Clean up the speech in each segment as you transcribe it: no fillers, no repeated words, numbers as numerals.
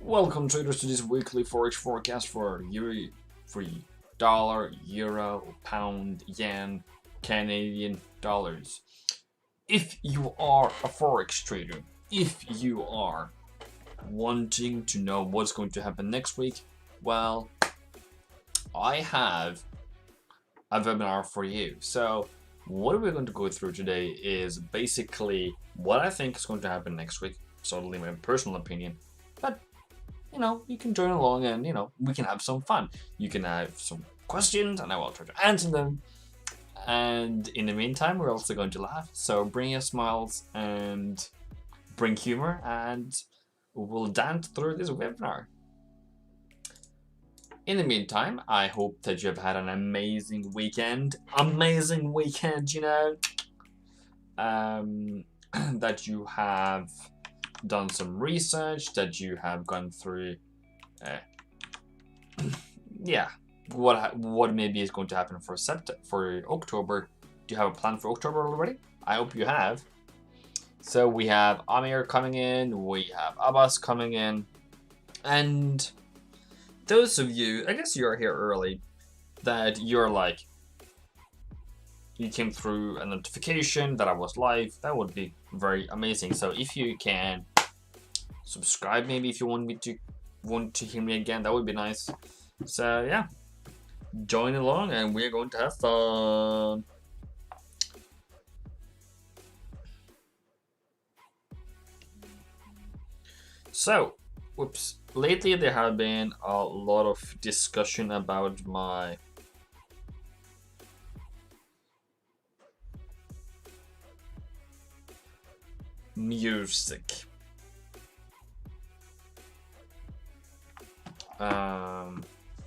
Welcome traders to this weekly forex forecast for dollar, euro, pound, yen, Canadian dollars. If you are a forex trader, if you are wanting to know what's going to happen next week, well, I have a webinar for you. So what we're going to go through today is basically what I think is going to happen next week. Certainly my personal opinion, but you can join along and, we can have some fun. You can have some questions and I will try to answer them. And in the meantime, we're also going to laugh. So bring your smiles and bring humor and we'll dance through this webinar. In the meantime, I hope that you've had an amazing weekend. Amazing weekend, that you have done some research, that you have gone through what maybe is going to happen for for October. Do you have a plan for October already? I hope you have. So we have Amir coming in, we have Abbas coming in, and those of you, I guess you're here early, that you're like, you came through a notification that I was live, that would be very amazing. So if you can subscribe, maybe if you want to hear me again, that would be nice. So yeah, join along and we're going to have fun. So, lately there have been a lot of discussion about my music.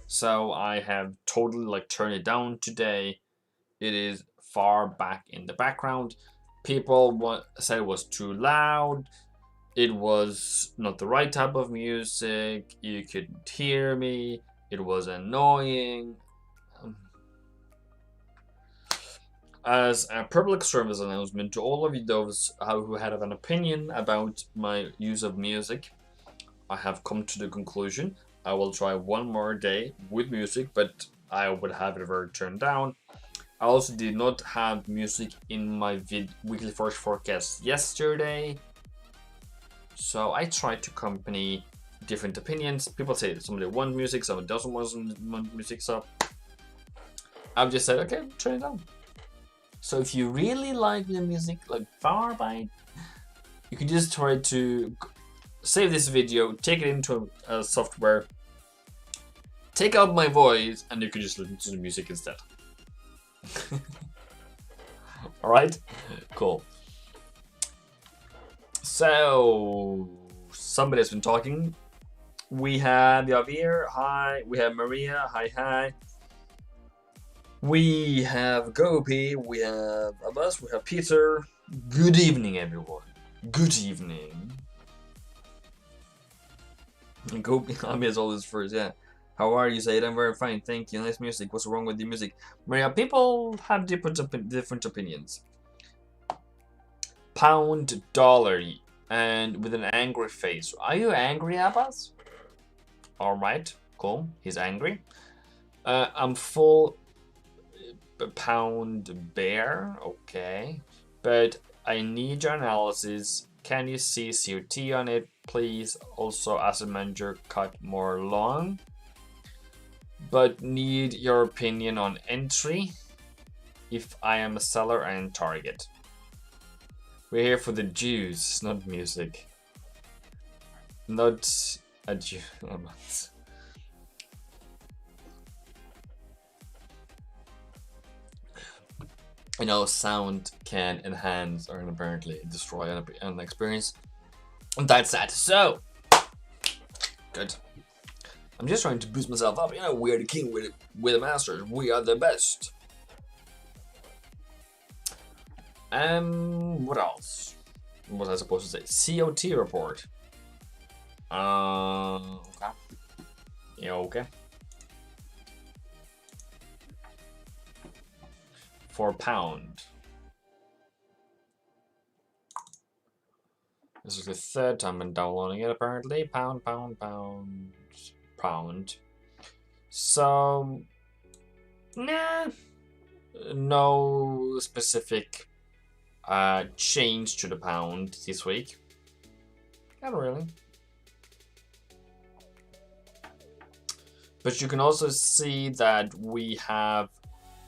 So I have totally turned it down today. It is far back in the background. People said it was too loud. It was not the right type of music. You couldn't hear me. It was annoying. As a public service announcement to all of you those who had an opinion about my use of music, I have come to the conclusion I will try one more day with music, but I would have it very turned down. I also did not have music in my weekly forex forecast yesterday, so I tried to accompany different opinions. People say somebody wants music, someone doesn't want music, so I've just said, okay, turn it down. So if you really like the music, far by, you can just try to save this video, take it into a software, take out my voice, and you can just listen to the music instead. Alright? Cool. So, somebody has been talking. We have Javier, hi. We have Maria, hi. We have Gopi, we have Abbas, we have Peter. Good evening, everyone. Good evening. Gopi, Ami is always first, yeah. How are you, Said? I'm very fine, thank you. Nice music. What's wrong with the music? Maria, people have different opinions. Pound, dollar, and with an angry face. Are you angry, Abbas? Alright, cool. He's angry. I'm full pound bear, okay. But I need your analysis. Can you see COT on it, please? Also, as a manager, cut more long. But need your opinion on entry if I am a seller and target. We're here for the juice, not music. Not a juice. I know sound can enhance or apparently destroy an experience. And that's that. So, good. I'm just trying to boost myself up. We're the king, we're the masters. We are the best. What else? What was I supposed to say? COT report. Okay. Yeah, okay. For pound. This is the third time I'm downloading it, apparently. Pound. So, nah, no specific change to the pound this week. Not really. But you can also see that we have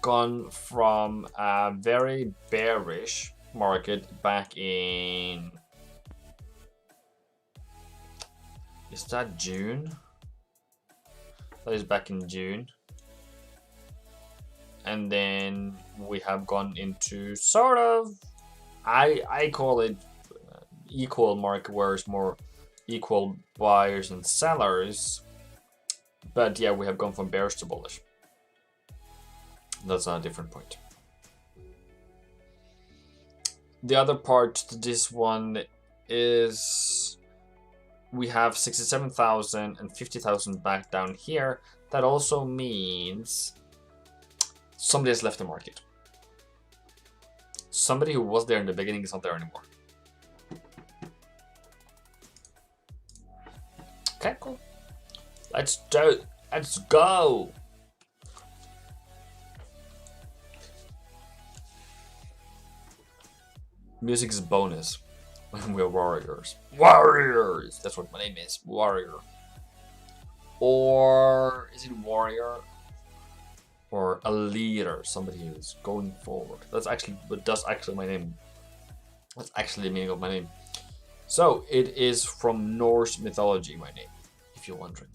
gone from a very bearish market back in, is that June? That is back in June. And then we have gone into sort of, I call it equal market, where it's more equal buyers and sellers. But yeah, we have gone from bearish to bullish. That's a different point. The other part to this one is we have 67,000 and 50,000 back down here. That also means somebody has left the market. Somebody who was there in the beginning is not there anymore. Okay, cool. Let's go. Music is bonus when we're warriors. Warriors! That's what my name is. Warrior. Or is it warrior? Or a leader, somebody who's going forward. That's actually my name. That's actually the meaning of my name. So it is from Norse mythology, my name, if you're wondering.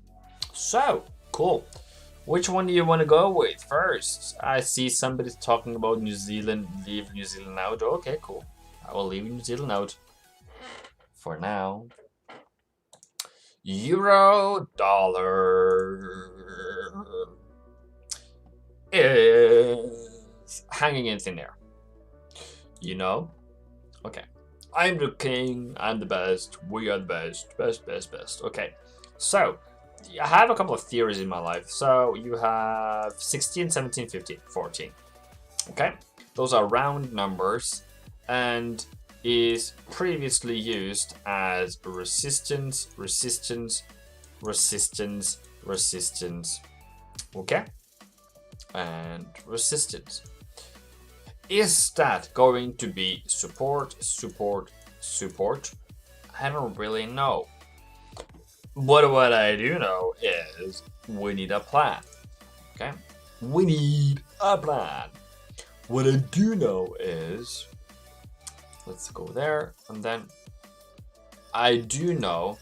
So cool. Which one do you want to go with first? I see somebody talking about New Zealand. Leave New Zealand out. Okay, cool. I will leave New Zealand out for now. Euro dollar is hanging in thin air. You know? Okay. I'm the king. I'm the best. We are the best. Best. Okay. So, I have a couple of theories in my life. So, you have 16, 17, 15, 14. Okay? Those are round numbers and is previously used as resistance. Okay? And resistance. Is that going to be support? I don't really know. But what I do know is we need a plan. Okay? We need a plan. What I do know is, let's go there, and then I do know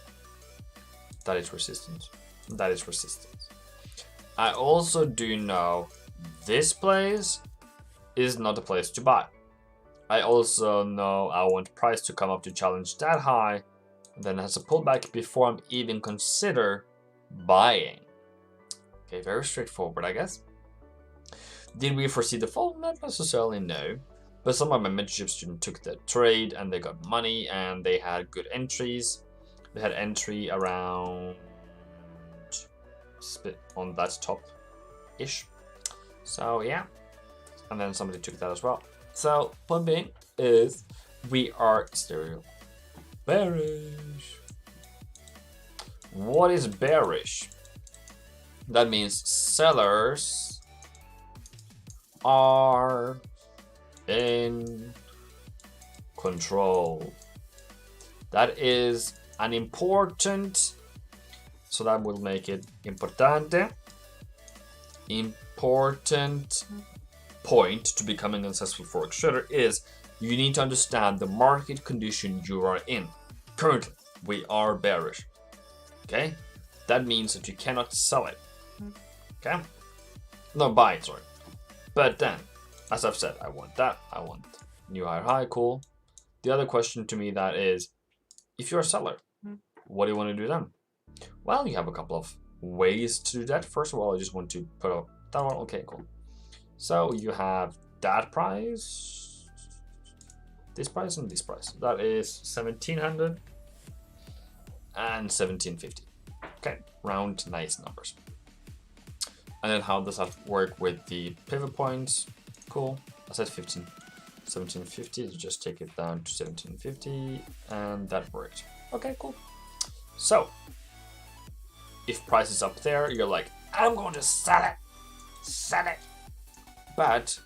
that it's resistance. That is resistance. I also do know this place is not a place to buy. I also know I want price to come up to challenge that high, and then it has a pullback before I'm even consider buying. Okay, very straightforward, I guess. Did we foresee the fall? Not necessarily, no. But some of my mentorship students took that trade and they got money and they had good entries. They had entry around on that top-ish. So yeah. And then somebody took that as well. So point being is we are still bearish. What is bearish? That means sellers are in control. That is an important, so that will make it importante. Important point to becoming a successful forex trader is you need to understand the market condition you are in. Currently, we are bearish. Okay? That means that you cannot sell it. Okay? No, buy it, sorry. But then, as I've said, I want that. I want new higher high, cool. The other question to me that is, if you're a seller, what do you want to do then? Well, you have a couple of ways to do that. First of all, I just want to put up that one. Okay, cool. So you have that price, this price, and this price. That is 1700 and 1750. Okay, round nice numbers. And then how does that work with the pivot points? Cool. I said 15. 1750. Just take it down to 1750, and that worked. Okay, cool. So if price is up there, you're like, I'm going to sell it. But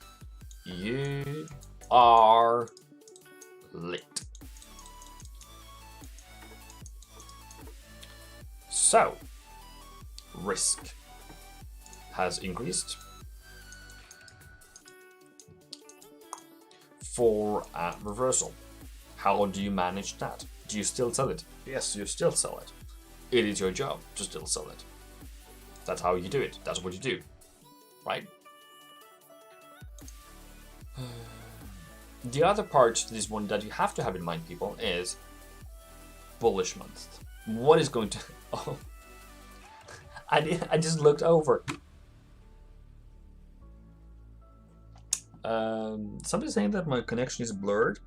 you are late. So risk has increased for a reversal. How do you manage that? Do you still sell it? Yes, you still sell it. It is your job to still sell it. That's how you do it. That's what you do, right? The other part to this one that you have to have in mind, people, is bullish month. What is going to... Oh, I just looked over. Somebody's saying that my connection is blurred.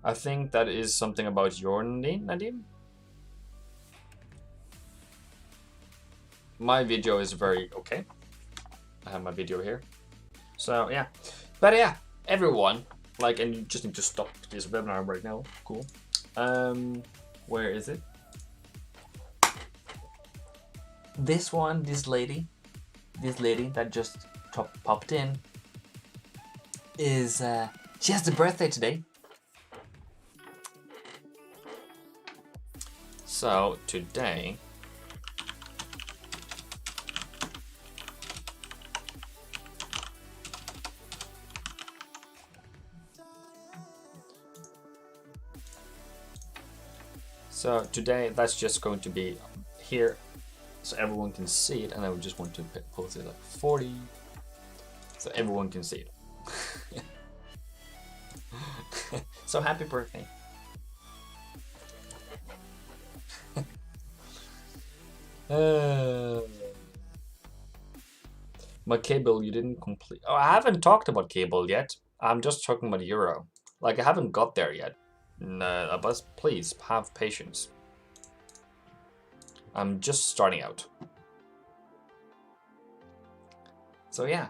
I think that is something about your Nadim. My video is very okay. I have my video here. So yeah. But yeah, everyone, like, and you just need to stop this webinar right now. Cool. Where is it? This one, this lady that just popped in is, she has the birthday today. So today, that's just going to be here so everyone can see it, and I would just want to post it like 40 so everyone can see it. So happy birthday. My cable, you didn't complete. Oh, I haven't talked about cable yet. I'm just talking about Euro. Like, I haven't got there yet. No, but please have patience. I'm just starting out. So yeah,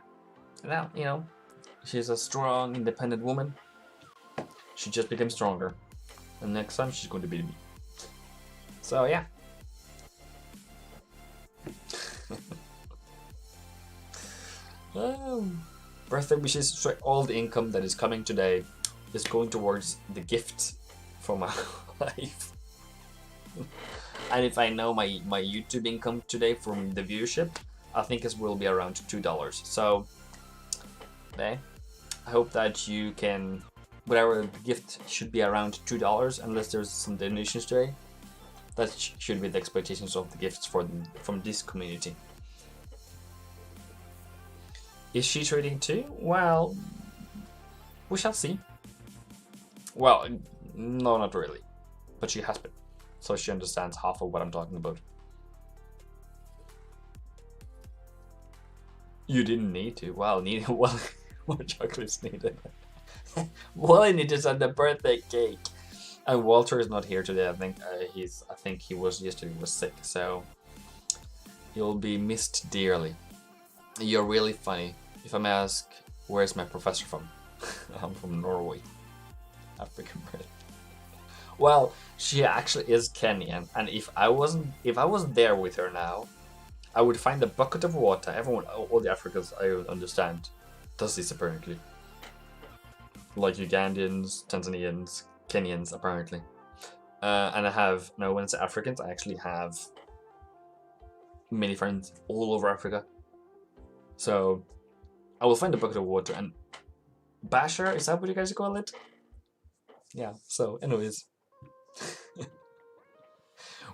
now, you know, she's a strong, independent woman. She just became stronger. And next time she's going to beat me. So yeah. Birthday wishes. So all the income that is coming today is going towards the gift for my life. And if I know my YouTube income today from the viewership, I think it will be around $2. So, okay, I hope that you can, whatever the gift should be around $2, unless there's some donations today. That should be the expectations of the gifts from this community. Is she trading too? Well, we shall see. Well, no, not really, but she has been, so she understands half of what I'm talking about. You didn't need to. Well, well, more chocolates needed. Well, I need to send a birthday cake. And Walter is not here today. I think he was yesterday. He was sick, so you'll be missed dearly. You're really funny. If I may ask, where's my professor from? I'm from Norway. African birth. Well, she actually is Kenyan, and if I wasn't there with her now, I would find a bucket of water. Everyone, all the Africans, I understand, does this apparently. Like Ugandans, Tanzanians, Kenyans, apparently. And I have, no, when it's Africans, I actually have many friends all over Africa. So I will find a bucket of water and basher, is that what you guys call it? Yeah, so anyways.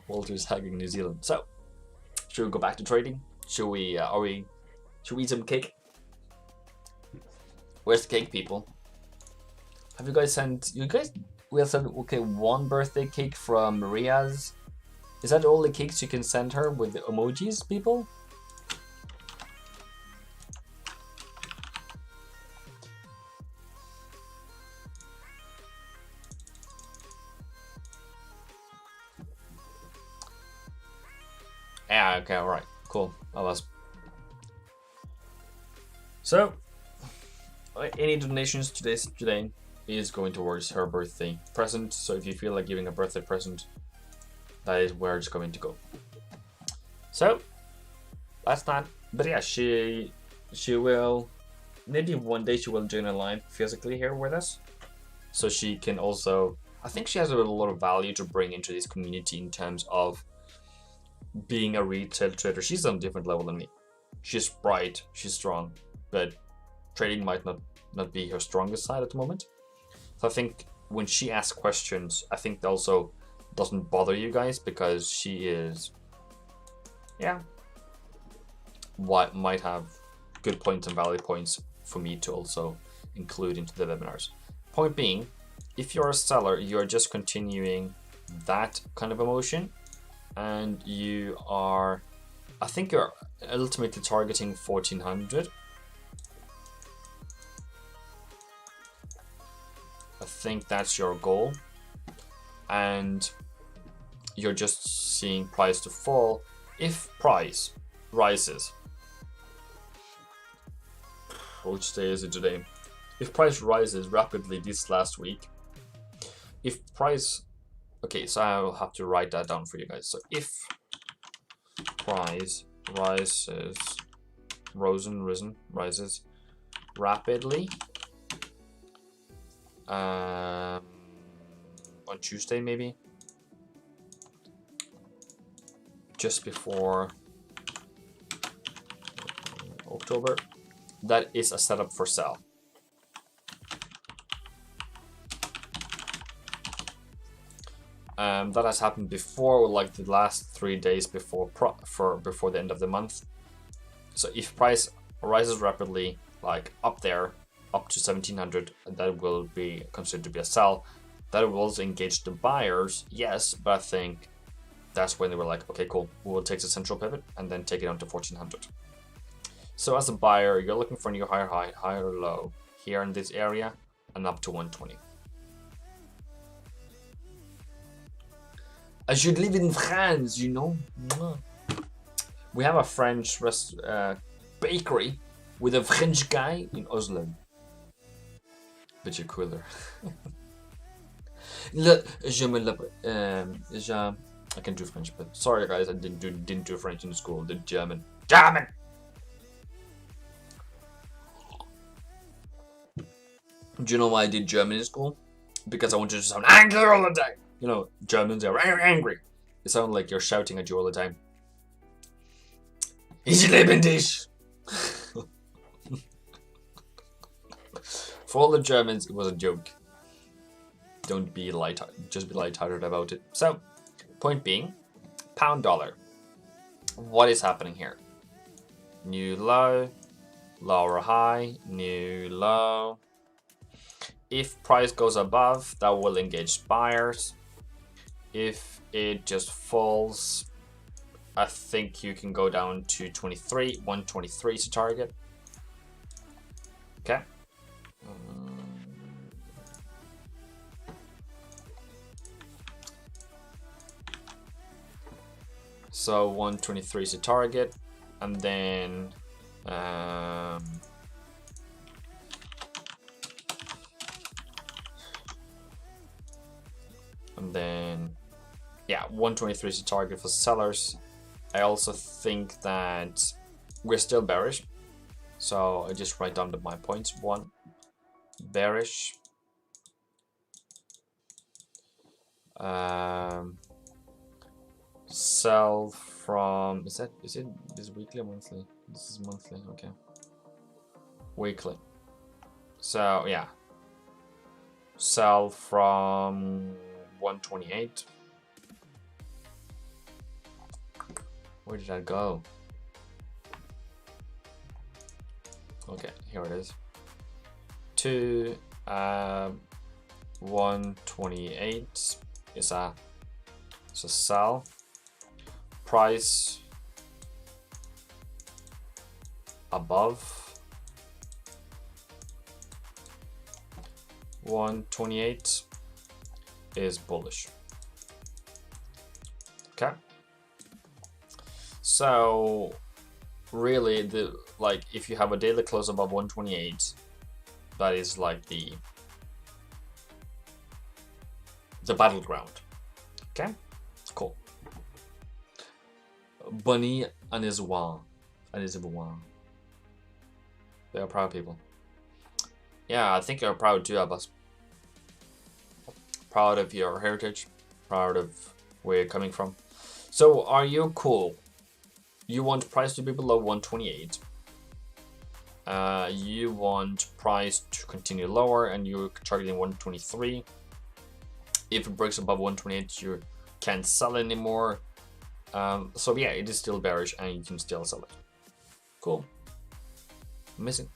Walter's hugging New Zealand. So, should we go back to trading? Should we eat some cake? Where's the cake, people? Have you guys sent, we have sent, okay, one birthday cake from Maria's. Is that all the cakes you can send her with the emojis, people? Yeah, okay, alright, cool. So, any donations today? is going towards her birthday present. So if you feel like giving a birthday present, that is where it's going to go. So that's that. But yeah, she will, maybe one day she will join a live physically here with us, so she can also, I think she has a lot of value to bring into this community in terms of being a retail trader. She's on a different level than me. She's bright, she's strong, but trading might not be her strongest side at the moment. So I think when she asks questions, I think that also doesn't bother you guys, because she is, yeah, what might have good points and valid points for me to also include into the webinars. Point being, if you're a seller, you're just continuing that kind of emotion, and you are, I think you're ultimately targeting 1400. I think that's your goal, and you're just seeing price to fall. If price rises, which day is it today? If price rises rapidly this last week, if price, okay, so I will have to write that down for you guys. So if price rises rapidly on Tuesday, maybe just before October, that is a setup for sell. That has happened before, like the last 3 days before the end of the month. So if price rises rapidly, like up there, up to 1700, that will be considered to be a sell. That will also engage the buyers, yes, but I think that's when they were like, okay, cool, we will take the central pivot and then take it down to 1400. So as a buyer, you're looking for a new higher high, higher low here in this area, and up to 120. I should live in France, you know. We have a French bakery with a French guy in Oslo. But you're cooler. I can do French, but sorry guys, I didn't do French in school. Did German. German. Do you know why I did German in school? Because I wanted to sound angry all the time. You know, Germans are angry. It sounds like you're shouting at you all the time. Ich liebe dich. For all the Germans, it was a joke. Don't be just be lighthearted about it. So, point being, pound dollar. What is happening here? New low, lower high, new low. If price goes above, that will engage buyers. If it just falls, I think you can go down to 123 to target. Okay. So 123 is the target, and then yeah, 123 is the target for sellers. I also think that we're still bearish, so I just write down my points. 1, bearish. Sell from, is it weekly or monthly? This is monthly, okay. Weekly. So yeah, sell from 128. Where did I go? Okay, here it is. To 128 is a sell. Price above 128 is bullish. Okay. So really, if you have a daily close above 128, that is like the the battleground. Okay, cool. Bunny and his wall. And his wall. They are proud people. Yeah, I think you're proud too of us. Proud of your heritage. Proud of where you're coming from. So, are you cool? You want price to be below 128. You want price to continue lower, and you're targeting 123. If it breaks above 128, you can't sell anymore. So yeah, it is still bearish, and you can still sell it. Cool. Amazing.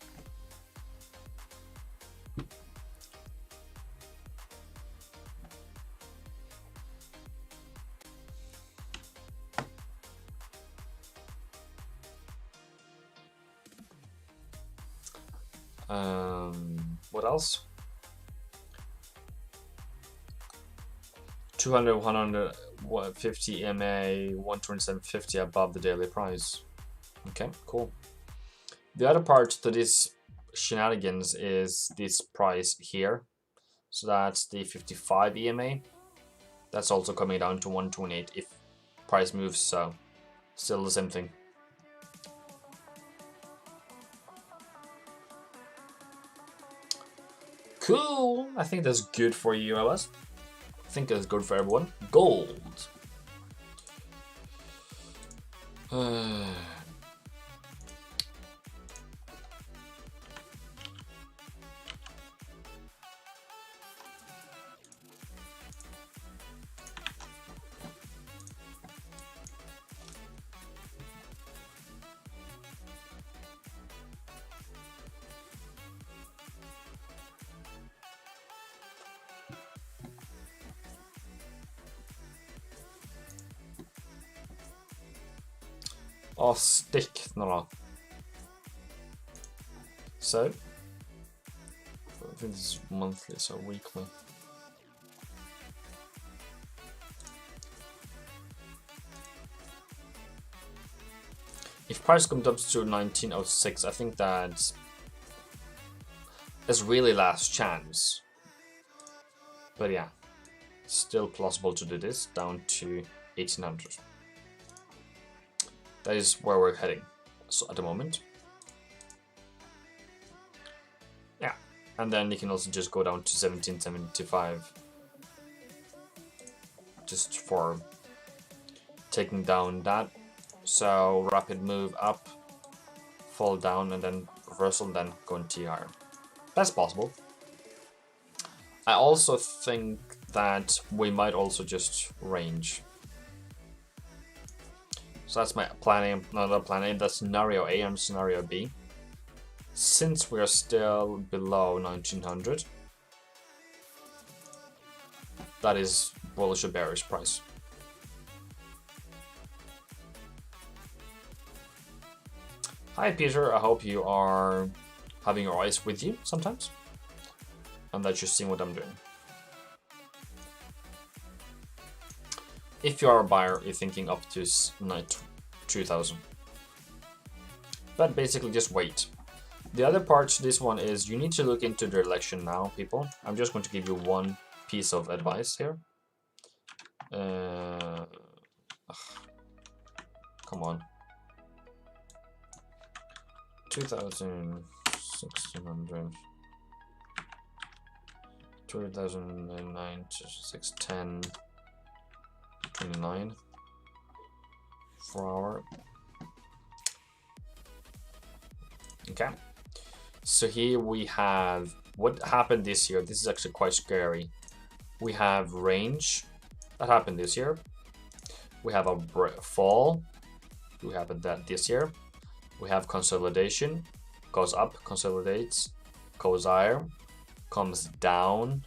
What else? 200, 100, 150 EMA, 127.50 above the daily price. Okay, cool. The other part to this shenanigans is this price here. So that's the 55 EMA. That's also coming down to 128 if price moves, so still the same thing. Cool. I think that's good for you, Alice. I think that's good for everyone. Gold. Oh, stick. No. So, I think this is monthly, so weekly. If price comes up to 1906, I think that's really last chance. But yeah, still plausible to do this down to 1800. That is where we're heading, so at the moment. Yeah, and then you can also just go down to 1775, just for taking down that. So rapid move up, fall down, and then reversal, and then continue higher. That's possible. I also think that we might also just range. So that's my plan A, not plan A, that's scenario A and scenario B. Since we are still below 1900, that is bullish or bearish price. Hi Peter, I hope you are having your eyes with you sometimes, and that you're seeing what I'm doing. If you are a buyer, you're thinking up to 2000. But basically just wait. The other part to this one is you need to look into the election now, people. I'm just going to give you one piece of advice here. Come on. 2,600. 2009 to 610. 29 4 hour. Okay, so here we have what happened this year. This is actually quite scary. We have range that happened this year. We have a fall. We have that this year. We have consolidation, goes up, consolidates, goes higher, comes down.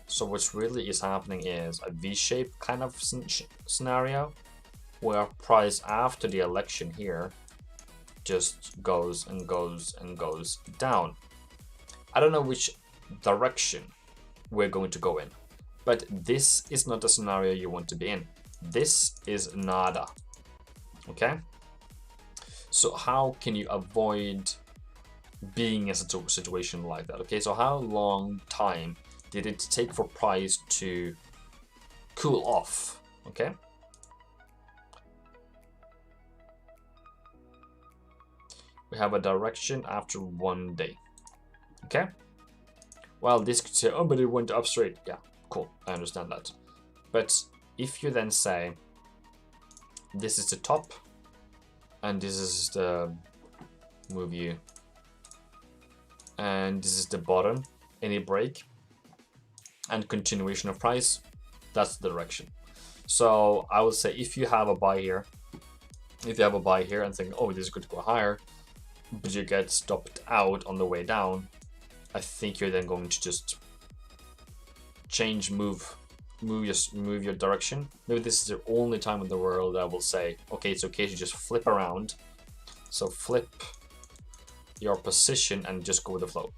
So what really is happening is a V-shape kind of scenario where price after the election here just goes and goes and goes down. I don't know which direction we're going to go in, but this is not a scenario you want to be in. This is nada. Okay? So how can you avoid being in a situation like that? Okay, so how long time did it take for price to cool off. Okay. We have a direction after 1 day. Okay. Well, this could say, oh, but it went up straight. Yeah, cool. I understand that. But if you then say, this is the top, and this is the move you, and this is the bottom, any break, and continuation of price, that's the direction. So I would say if you have a buy here, and think, oh, this is going to go higher, but you get stopped out on the way down, I think you're then going to just change, move your direction. Maybe this is the only time in the world I will say, okay, it's okay to just flip around. So flip your position and just go with the flow.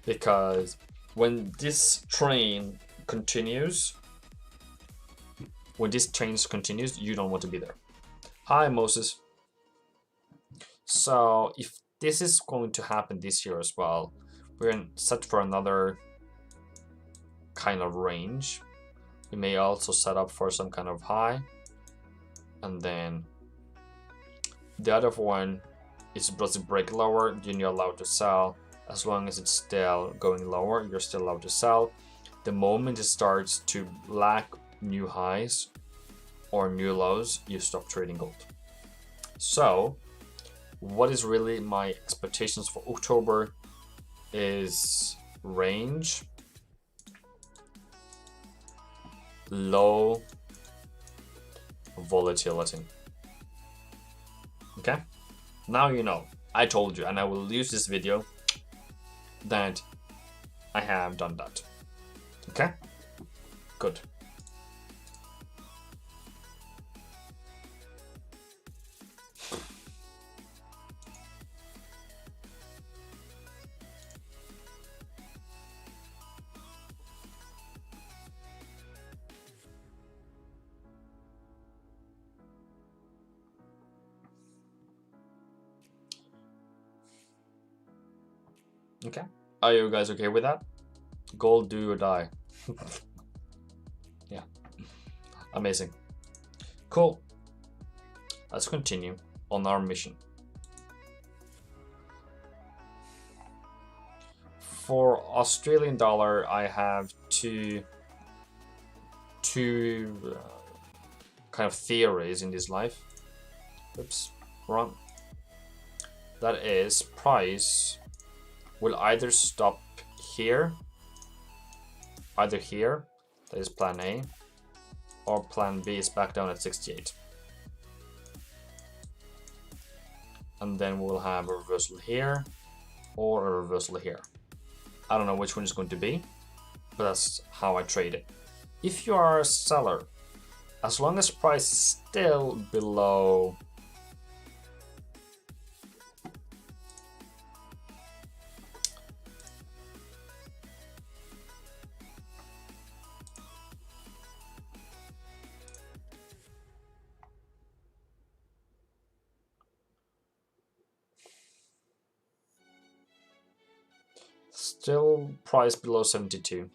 Because when this train continues, you don't want to be there. Hi, Moses. So if this is going to happen this year as well, we're set for another kind of range. We may also set up for some kind of high, and then the other one is supposed to break lower, then you're allowed to sell. As long as it's still going lower, you're still allowed to sell. The moment it starts to lack new highs or new lows, you stop trading gold. So what is really my expectations for October is range, low volatility. Okay, now you know. I told you, and I will use this video that I have done that. Okay, good. Okay, are you guys okay with that? Gold, do or die. Yeah, amazing. Cool. Let's continue on our mission. For Australian dollar, I have two kind of theories in this life. Oops, wrong. That is, price will either stop here, that is plan A, or plan B is back down at 68. And then we'll have a reversal here or a reversal here. I don't know which one is going to be, but that's how I trade it. If you are a seller, as long as price is still below still price below 72.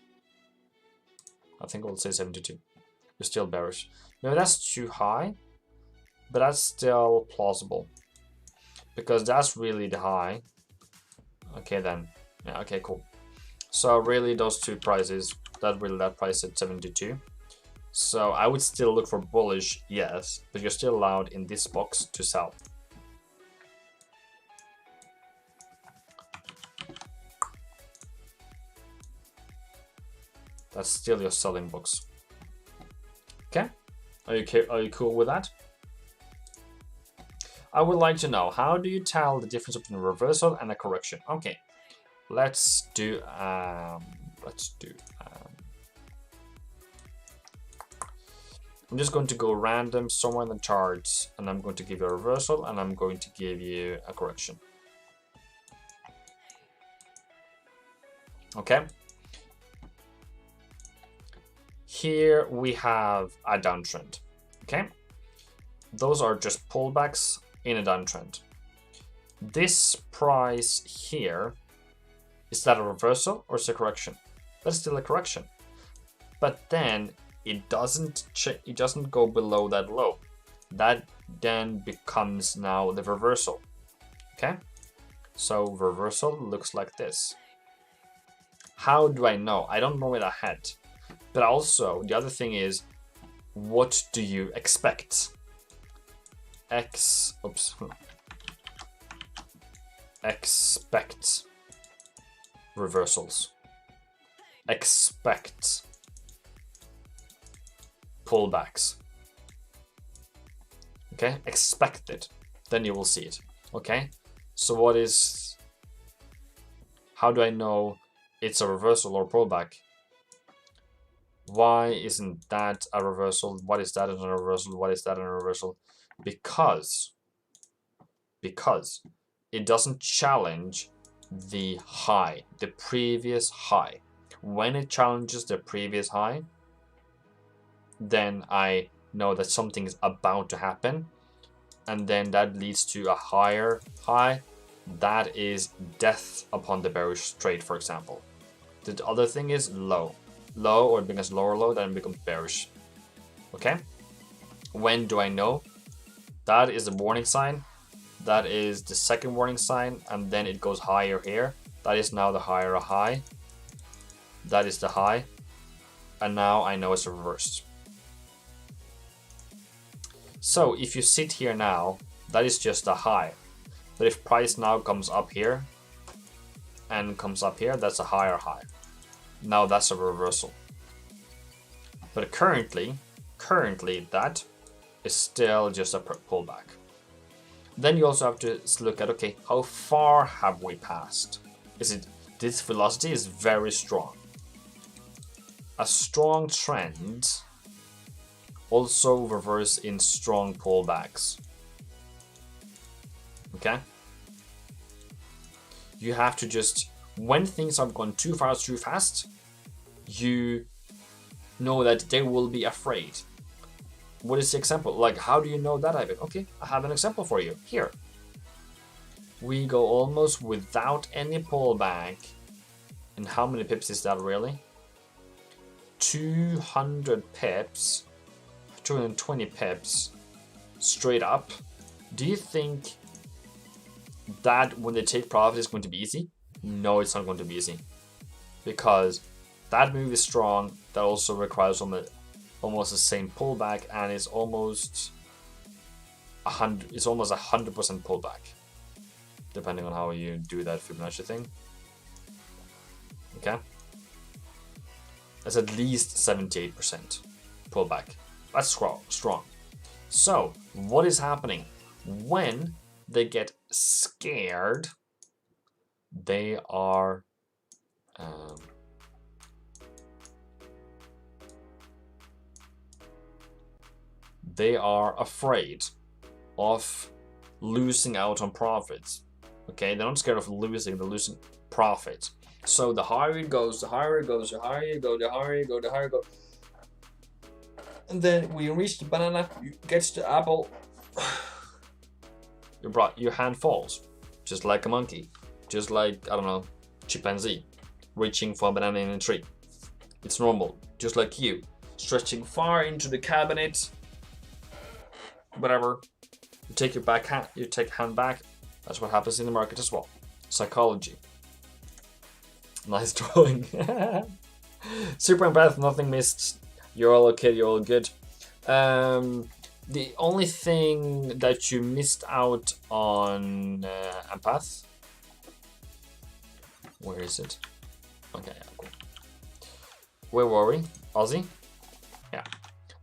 I think we'll say 72. You're still bearish. Maybe that's too high, but that's still plausible because that's really the high. Okay then. Yeah, okay, cool. So really those two prices, that price at 72. So I would still look for bullish, yes, but you're still allowed in this box to sell. That's still your selling box. Okay? Are you cool with that? I would like to know, how do you tell the difference between a reversal and a correction? Okay, let's do I'm just going to go random somewhere in the charts, and I'm going to give you a reversal, and I'm going to give you a correction. Okay. Here we have a downtrend. Okay. Those are just pullbacks in a downtrend. This price here, is that a reversal or is it a correction? That's still a correction. But then it doesn't go below that low. That then becomes now the reversal. Okay, so reversal looks like this. How do I know? I don't know it ahead. But also the other thing is, what do you expect? Expect reversals. Expect pullbacks. Okay, expect it. Then you will see it. Okay, so how do I know it's a reversal or pullback? Why isn't that a reversal? What is that in a reversal? What is that in a reversal? Because it doesn't challenge the high, the previous high. When it challenges the previous high, then I know that something is about to happen, and then that leads to a higher high. That is death upon the bearish trade, for example. The other thing is low, or it becomes lower low, then it becomes bearish. Okay, when do I know? That is the warning sign. That is the second warning sign, and then it goes higher here. That is now the higher high. That is the high, and now I know it's reversed. So if you sit here now, that is just a high. But if price now comes up here and comes up here, that's a higher high. Now that's a reversal. But currently that is still just a pullback. Then you also have to look at, okay, how far have we passed? This velocity is very strong. A strong trend also reverse in strong pullbacks. Okay? You have to just, when things have gone too far too fast, you know that they will be afraid. What is the example? Like, how do you know that, Ivan? Okay, I have an example for you. Here. We go almost without any pullback. And how many pips is that really? 200 pips. 220 pips. Straight up. Do you think that when they take profit is going to be easy? No, it's not going to be easy. Because that move is strong. That also requires almost the same pullback, and it's almost 100%. It's almost 100% pullback, depending on how you do that Fibonacci thing. Okay, that's at least 78% pullback. That's strong. So what is happening when they get scared? They are afraid of losing out on profits. Okay, they're not scared of losing, they're losing profit. So the higher it goes, the higher it goes, the higher you go, the higher you go, the higher you go. And then when you reach the banana, you get to the apple, your hand falls. Just like a monkey. Just like, I don't know, chimpanzee reaching for a banana in a tree. It's normal. Just like you, stretching far into the cabinet, whatever, you take your back hand, you take hand back. That's what happens in the market as well. Psychology. Nice drawing. Super empath, nothing missed. You're all okay, you're all good. The only thing that you missed out on empath. Where is it? Okay, yeah, cool. Where were we? Aussie? Yeah.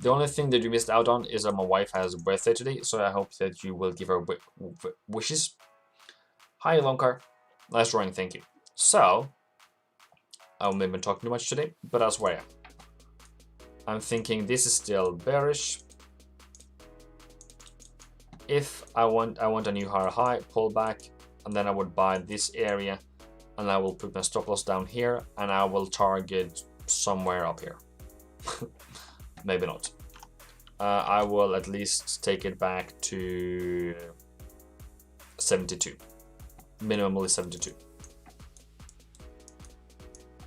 The only thing that you missed out on is that my wife has a birthday today, so I hope that you will give her wishes. Hi, Lonkar. Nice drawing, thank you. So, I won't have been talking too much today, but that's where I am. I'm thinking this is still bearish. If I want a new higher high, pull back, and then I would buy this area, and I will put my stop loss down here, and I will target somewhere up here. Maybe not. I will at least take it back to 72. Minimally 72.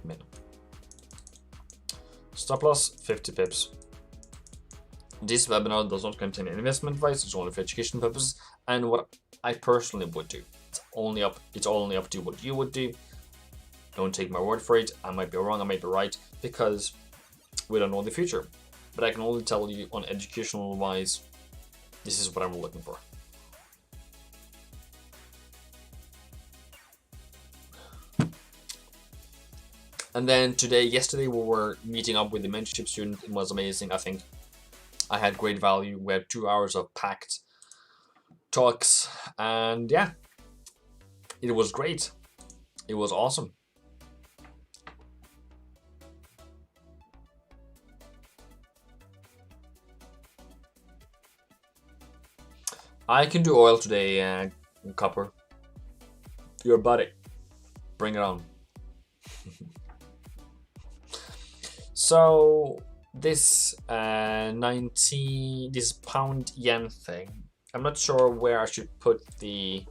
Minimum. Stop loss 50 pips. This webinar does not contain any investment advice. It's only for education purposes and what I personally would do. It's only up to what you would do. Don't take my word for it. I might be wrong, I might be right, because we don't know the future. But I can only tell you on educational wise, this is what I'm looking for. And then yesterday we were meeting up with the mentorship student. It was amazing. I think I had great value. We had 2 hours of packed talks, and yeah, it was great. It was awesome. I can do oil today, Copper. Your buddy. Bring it on. So this this pound yen thing, I'm not sure where I should put the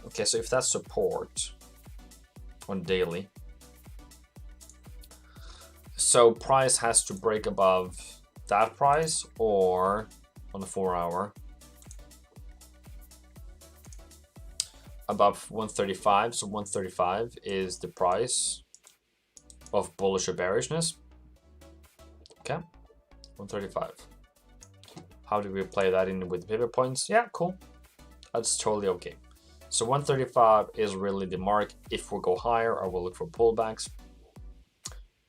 okay, so if that's support on daily, so price has to break above that price or on the 4 hour above 135. So 135 is the price of bullish or bearishness. Okay, 135. How do we play that in with pivot points? Yeah, cool. That's totally okay. So 135 is really the mark. If we go higher, I will look for pullbacks.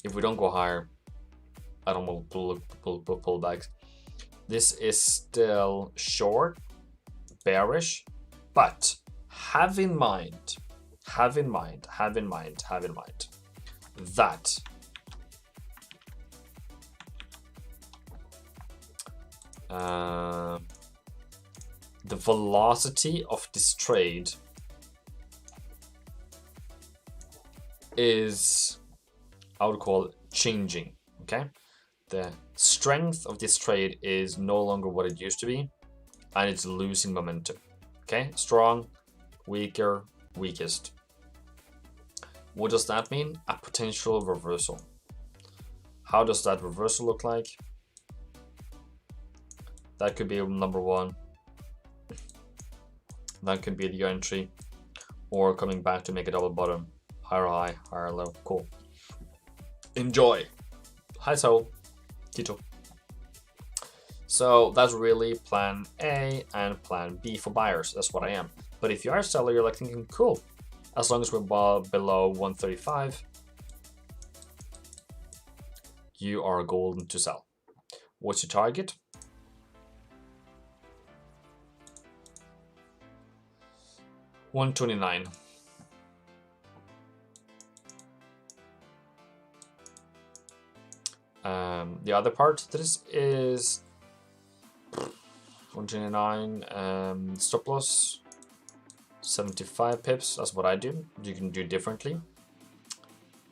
If we don't go higher, I don't want to pull pullbacks. This is still short, bearish, but have in mind that the velocity of this trade is, I would call it, changing. Okay, the strength of this trade is no longer what it used to be, and it's losing momentum. Okay, strong, weaker, weakest. What does that mean? A potential reversal. How does that reversal look like? That could be number one. That could be the entry, or coming back to make a double bottom. Higher high, higher low. Cool. Enjoy. Hi, so Tito. So that's really plan A and plan B for buyers. That's what I am. But if you are a seller, you're like thinking, cool, as long as we're below 135, you are golden to sell. What's your target? $129. The other part, this is 129. Stop loss 75 pips. That's what I do. You can do differently.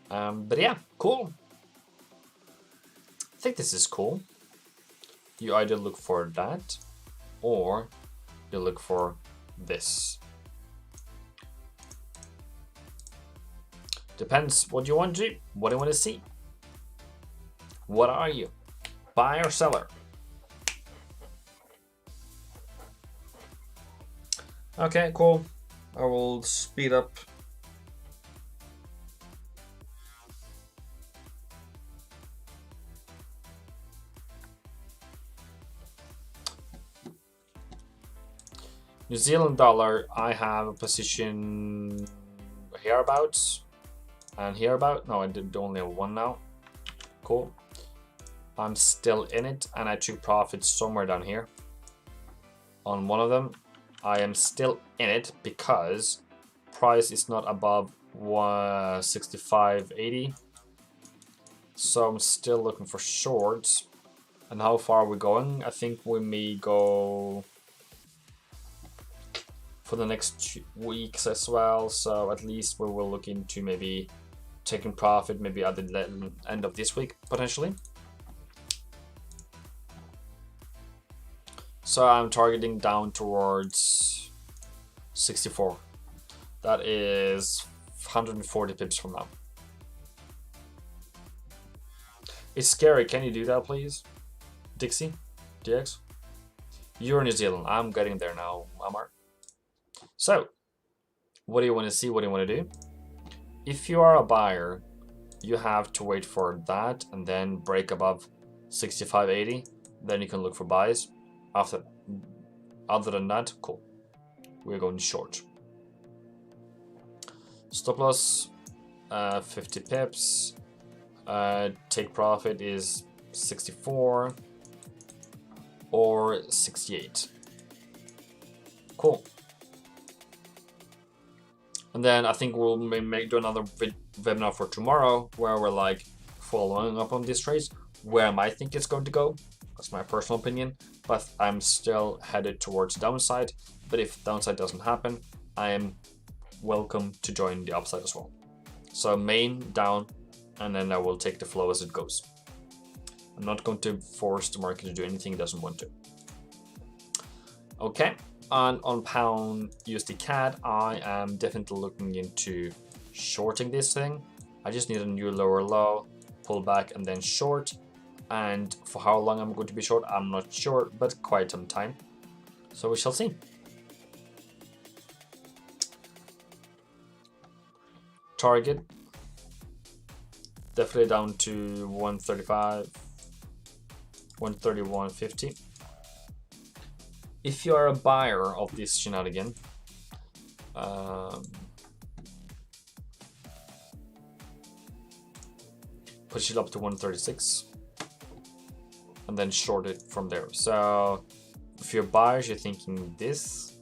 But yeah, cool. I think this is cool. You either look for that or you look for this. Depends what you want to do, what do you want to see. What are you? Buyer or seller? Okay, cool. I will speed up. New Zealand dollar, I have a position hereabouts and hereabout. No, I did only have one now. Cool. I'm still in it and I took profits somewhere down here. On one of them, I am still in it because price is not above 165.80. So I'm still looking for shorts. And how far are we going? I think we may go for the next 2 weeks as well. So at least we will look into maybe taking profit maybe at the end of this week potentially. So I'm targeting down towards 64. That is 140 pips from now. It's scary. Can you do that, please? Dixie? DX? You're in New Zealand. I'm getting there now, Amar. So, what do you want to see? What do you want to do? If you are a buyer, you have to wait for that and then break above 65.80. Then you can look for buys. Other than that, cool. We're going short. Stop loss, 50 pips. Take profit is 64 or 68. Cool. And then I think we'll do another webinar for tomorrow where we're like following up on these trades, where I might think it's going to go. That's my personal opinion, but I'm still headed towards downside. But if downside doesn't happen, I am welcome to join the upside as well. So main down, and then I will take the flow as it goes. I'm not going to force the market to do anything it doesn't want to. Okay. On pound USD CAD, I am definitely looking into shorting this thing. I just need a new lower low, pull back, and then short. And for how long I'm going to be short, I'm not sure, but quite some time. So we shall see. Target, definitely down to 135, 131.50. If you are a buyer of this shenanigan, push it up to 136 and then short it from there. So if you're buyers, you're thinking this,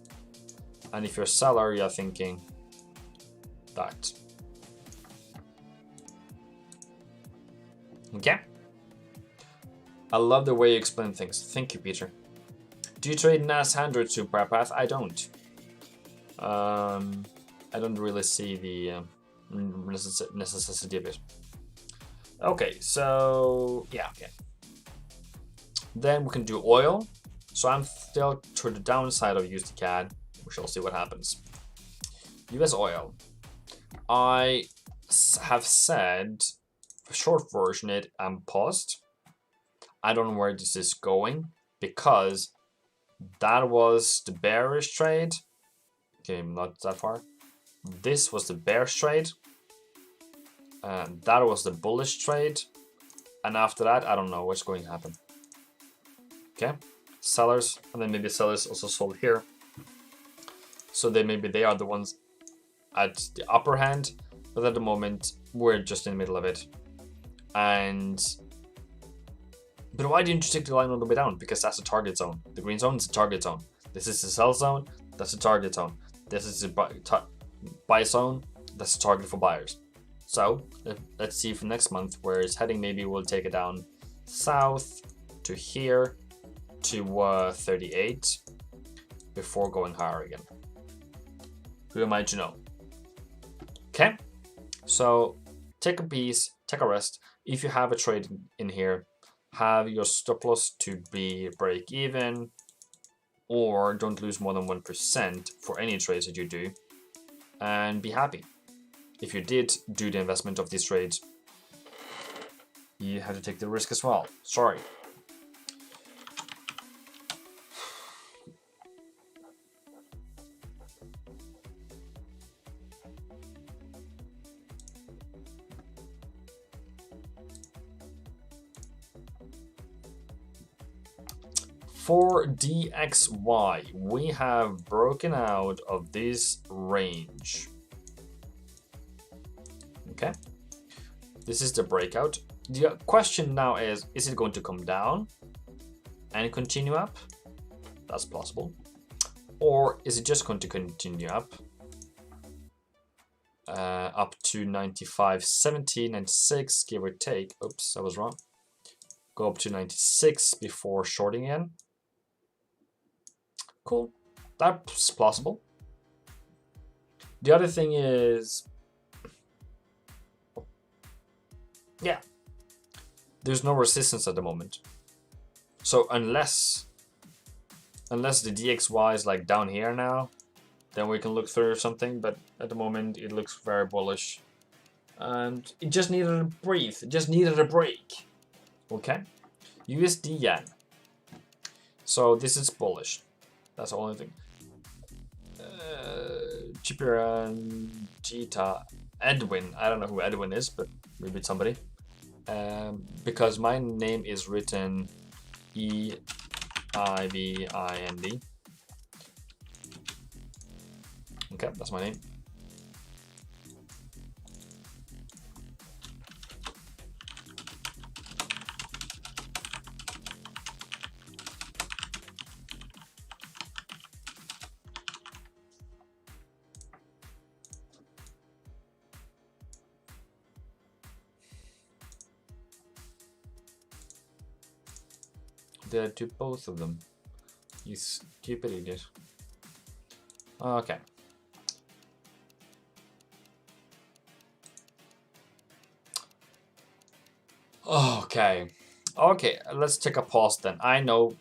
and if you're a seller, you're thinking that. Okay. I love the way you explain things. Thank you, Peter. Do you trade NAS 100 super path? I don't. I don't really see the necessity of it. Okay, so yeah, okay. Then we can do oil. So I'm still to the downside of USD CAD. We shall see what happens. USOIL. I have said, for short version, I'm paused. I don't know where this is going because that was the bearish trade. Okay, not that far. This was the bearish trade. That was the bullish trade. And after that, I don't know what's going to happen. Okay, sellers, and then maybe sellers also sold here. So maybe they are the ones at the upper hand. But at the moment, we're just in the middle of it. But why didn't you take the line all the way down? Because that's a target zone. The green zone is a target zone. This is the sell zone. That's a target zone. This is the buy zone. That's a target for buyers. So let's see for next month where it's heading. Maybe we'll take it down south to here to 38 before going higher again. Who am I to know? Okay. So take a piece, take a rest. If you have a trade in here, have your stop loss to be break even, or don't lose more than 1% for any trades that you do, and be happy. If you did do the investment of these trades, you have to take the risk as well. Sorry. For DXY, we have broken out of this range. Okay, this is the breakout. The question now is it going to come down and continue up? That's possible. Or is it just going to continue up? Up to 95.70, 96, give or take. Oops, I was wrong. Go up to 96 before shorting again. Cool, that's possible. The other thing is, yeah, there's no resistance at the moment. So unless the DXY is like down here now, then we can look through something. But at the moment, it looks very bullish, and it just needed a breathe. It just needed a break. Okay, USD yen. So this is bullish. That's the only thing. Gita Edwin. I don't know who Edwin is, but maybe it's somebody. Because my name is written EIVIND. Okay, that's my name. Did I do both of them? You stupid idiot. Okay. Okay. Okay, let's take a pause then. I know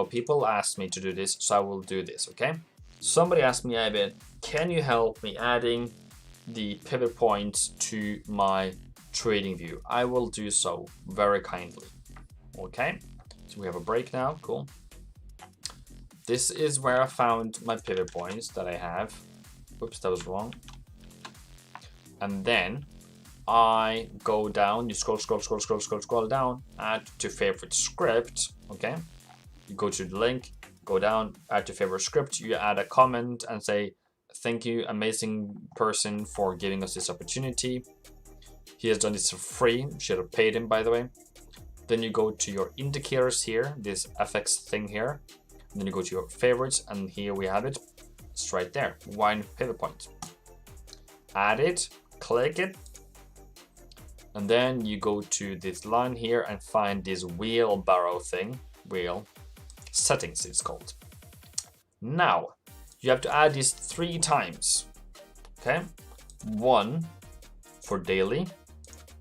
people asked me to do this, so I will do this, okay? Somebody asked me, Ivan, can you help me adding the pivot points to my trading view? I will do so very kindly. Okay, so we have a break now, cool. This is where I found my pivot points that I have. Oops, that was wrong. And then I go down, you scroll down, add to favorite script, okay? You go to the link, go down, add to favorite script, you add a comment and say, thank you, amazing person, for giving us this opportunity. He has done this for free, should have paid him, by the way. Then you go to your indicators here, this FX thing here. And then you go to your favorites, and here we have it. It's right there, one pivot point. Add it, click it, and then you go to this line here and find this wheelbarrow thing, wheel settings it's called. Now, you have to add this 3 times, okay? 1 for daily,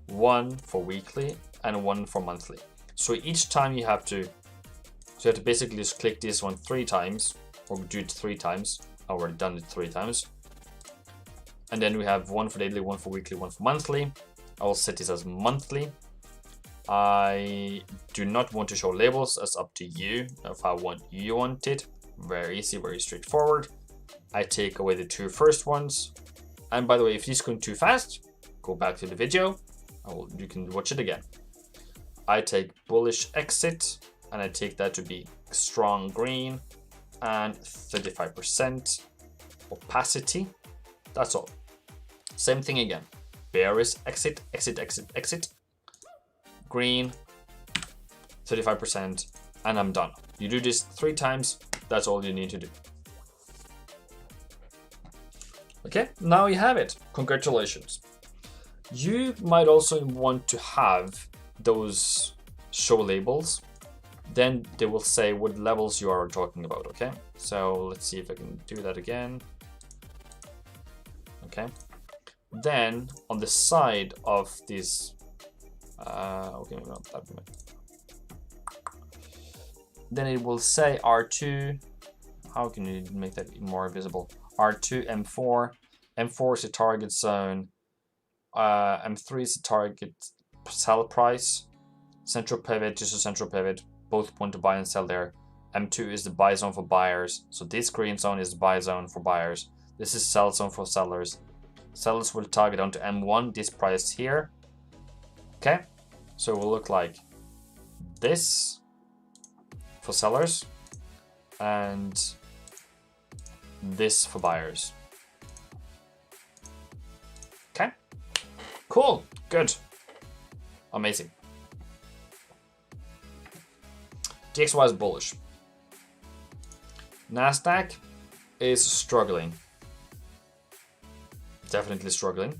1 for weekly, and 1 for monthly. So each time you have to basically just click this one 3 times, or do it 3 times. I've already done it 3 times. And then we have 1 for daily, 1 for weekly, 1 for monthly. I will set this as monthly. I do not want to show labels, that's up to you. If you want it, very easy, very straightforward. I take away the 2 first ones. And by the way, if this is going too fast, go back to the video. You can watch it again. I take bullish exit, and I take that to be strong green and 35% opacity. That's all. Same thing again. Bearish exit, exit, exit, exit. Green, 35%, and I'm done. You do this 3 times, that's all you need to do. Okay, now you have it. Congratulations. You might also want to have those show labels. Then they will say what levels you are talking about, okay? So let's see if I can do that again. Okay. Then on the side of this, okay, maybe not that one. Then it will say R2. How can you make that more visible? R2, M4. M4 is the target zone. M3 is the target sell price. Central pivot is a central pivot. Both want to buy and sell there. M2 is the buy zone for buyers. So this green zone is the buy zone for buyers. This is sell zone for sellers. Sellers will target onto M1, this price here. Okay, so it will look like this for sellers and this for buyers. Okay, cool, good, amazing. DXY is bullish. Nasdaq is struggling. Definitely struggling.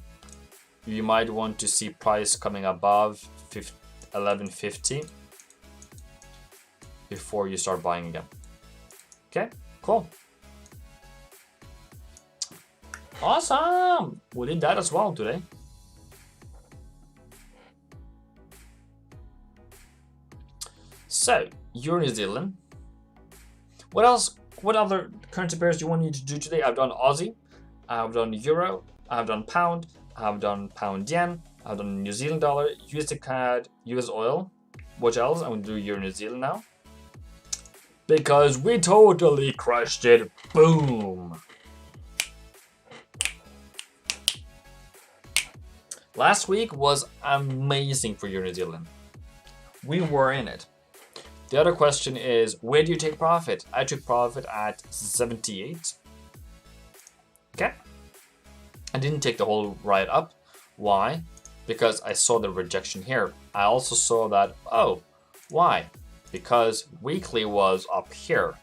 You might want to see price coming above 1150 before you start buying again. Okay, cool. Awesome! We did that as well today. So, you're New Zealand. What else? What other currency pairs do you want me to do today? I've done Aussie, I've done Euro, I've done Pound, I've done Pound Yen, I've done New Zealand dollar, USD CAD, US oil. What else? I'm going to do Euro New Zealand now. Because we totally crushed it. Boom. Last week was amazing for Euro New Zealand. We were in it. The other question is, where do you take profit? I took profit at 78. Okay. I didn't take the whole ride up. Why? Because I saw the rejection here. I also saw that, oh, why? Because weekly was up here.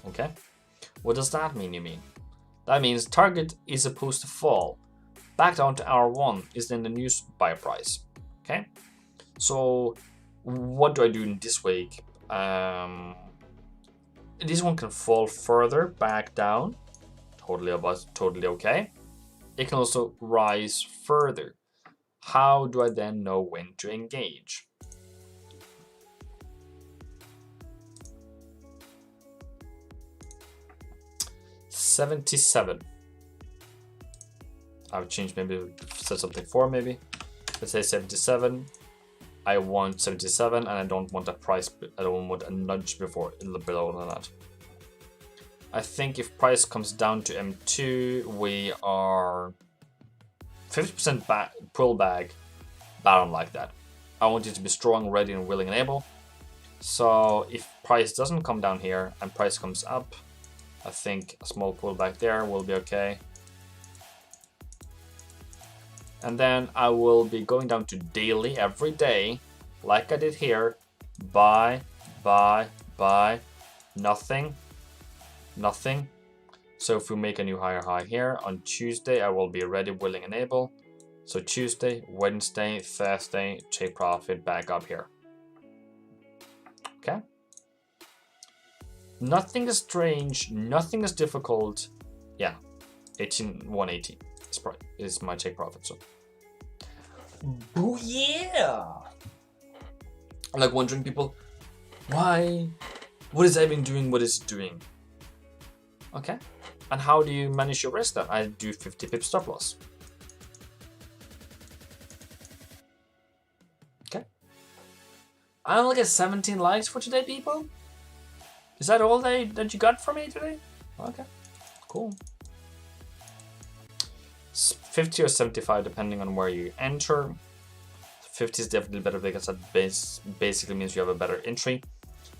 Okay. What does that mean, you mean? That means target is supposed to fall back down to R1 is then the new buy price. Okay. So what do I do in this week? This one can fall further back down. Totally okay. It can also rise further. How do I then know when to engage? $77. I would change, maybe set something for maybe. Let's say 77. I want 77 and I don't want a price, I don't want a nudge before below than that. I think if price comes down to M2, we are 50% pull back. I don't like that. I want it to be strong, ready, and willing and able. So if price doesn't come down here and price comes up, I think a small pullback there will be okay. And then I will be going down to daily every day, like I did here. Buy, nothing. So if we make a new higher high here on Tuesday, I will be ready, willing, and able. So Tuesday, Wednesday, Thursday, take profit back up here. Okay. Nothing is strange, nothing is difficult. Yeah, 180 is my take profit. So, boo yeah! I'm like wondering, people, why? What is Ewing doing? What is it doing? Okay, and how do you manage your risk then? I do 50 pip stop loss. Okay, I only get 17 likes for today, people. Is that all that you got from me today? Okay, cool. 50 or 75 depending on where you enter. 50 is definitely better because that basically means you have a better entry.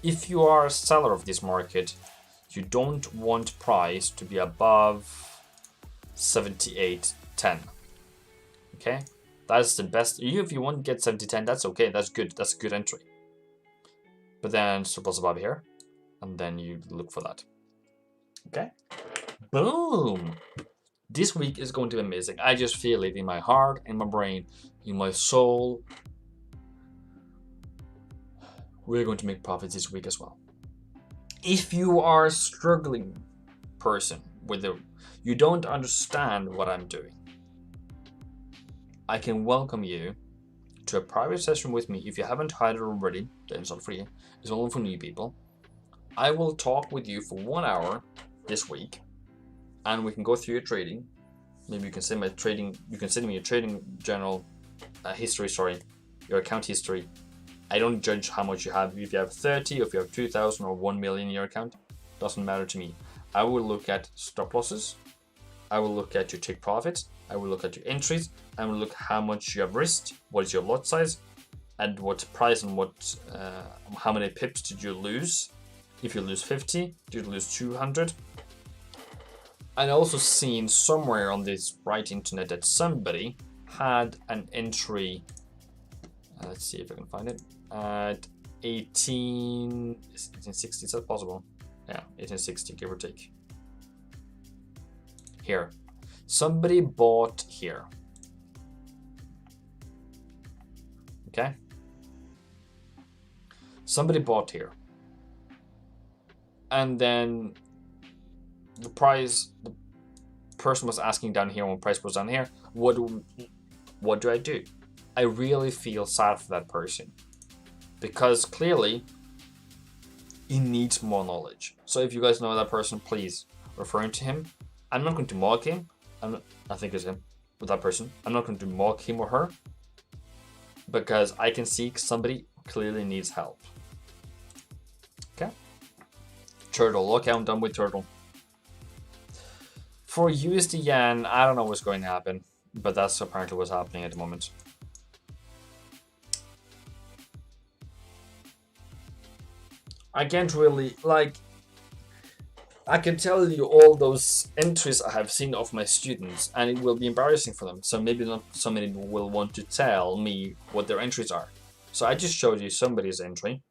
If you are a seller of this market, you don't want price to be above 78.10. Okay, that's the best. If you want to get 70.10, that's okay. That's good. That's a good entry. But then suppose above here, and then you look for that. Okay, boom. This week is going to be amazing. I just feel it in my heart, in my brain, in my soul. We're going to make profits this week as well. If you are a struggling person you don't understand what I'm doing, I can welcome you to a private session with me. If you haven't tried it already, then it's not free. It's only for new people. I will talk with you for 1 hour this week, and we can go through your trading. Maybe you can send me your trading general history, your account history. I don't judge how much you have. If you have 30, or if you have 2,000 or 1 million in your account, doesn't matter to me. I will look at stop losses. I will look at your take profits. I will look at your entries. I will look how much you have risked. What is your lot size, and what price, and how many pips did you lose? If you lose 50, did you lose 200? I also seen somewhere on this bright internet that somebody had an entry. Let's see if I can find it. At 1860, is that possible? Yeah, 1860, give or take. Here. Somebody bought here. Okay? Somebody bought here. And then the person was asking down here when price was down here, what do I do? I really feel sad for that person, because clearly he needs more knowledge. So if you guys know that person, please refer to him. I'm not going to mock him. I think it's him. with that person. I'm not going to mock him or her because I can see somebody clearly needs help. Okay. Turtle. Okay, I'm done with turtle. For USD yen, I don't know what's going to happen, but that's apparently what's happening at the moment. I can't really, like, I can tell you all those entries I have seen of my students, and it will be embarrassing for them. So maybe not so many will want to tell me what their entries are. So I just showed you somebody's entry.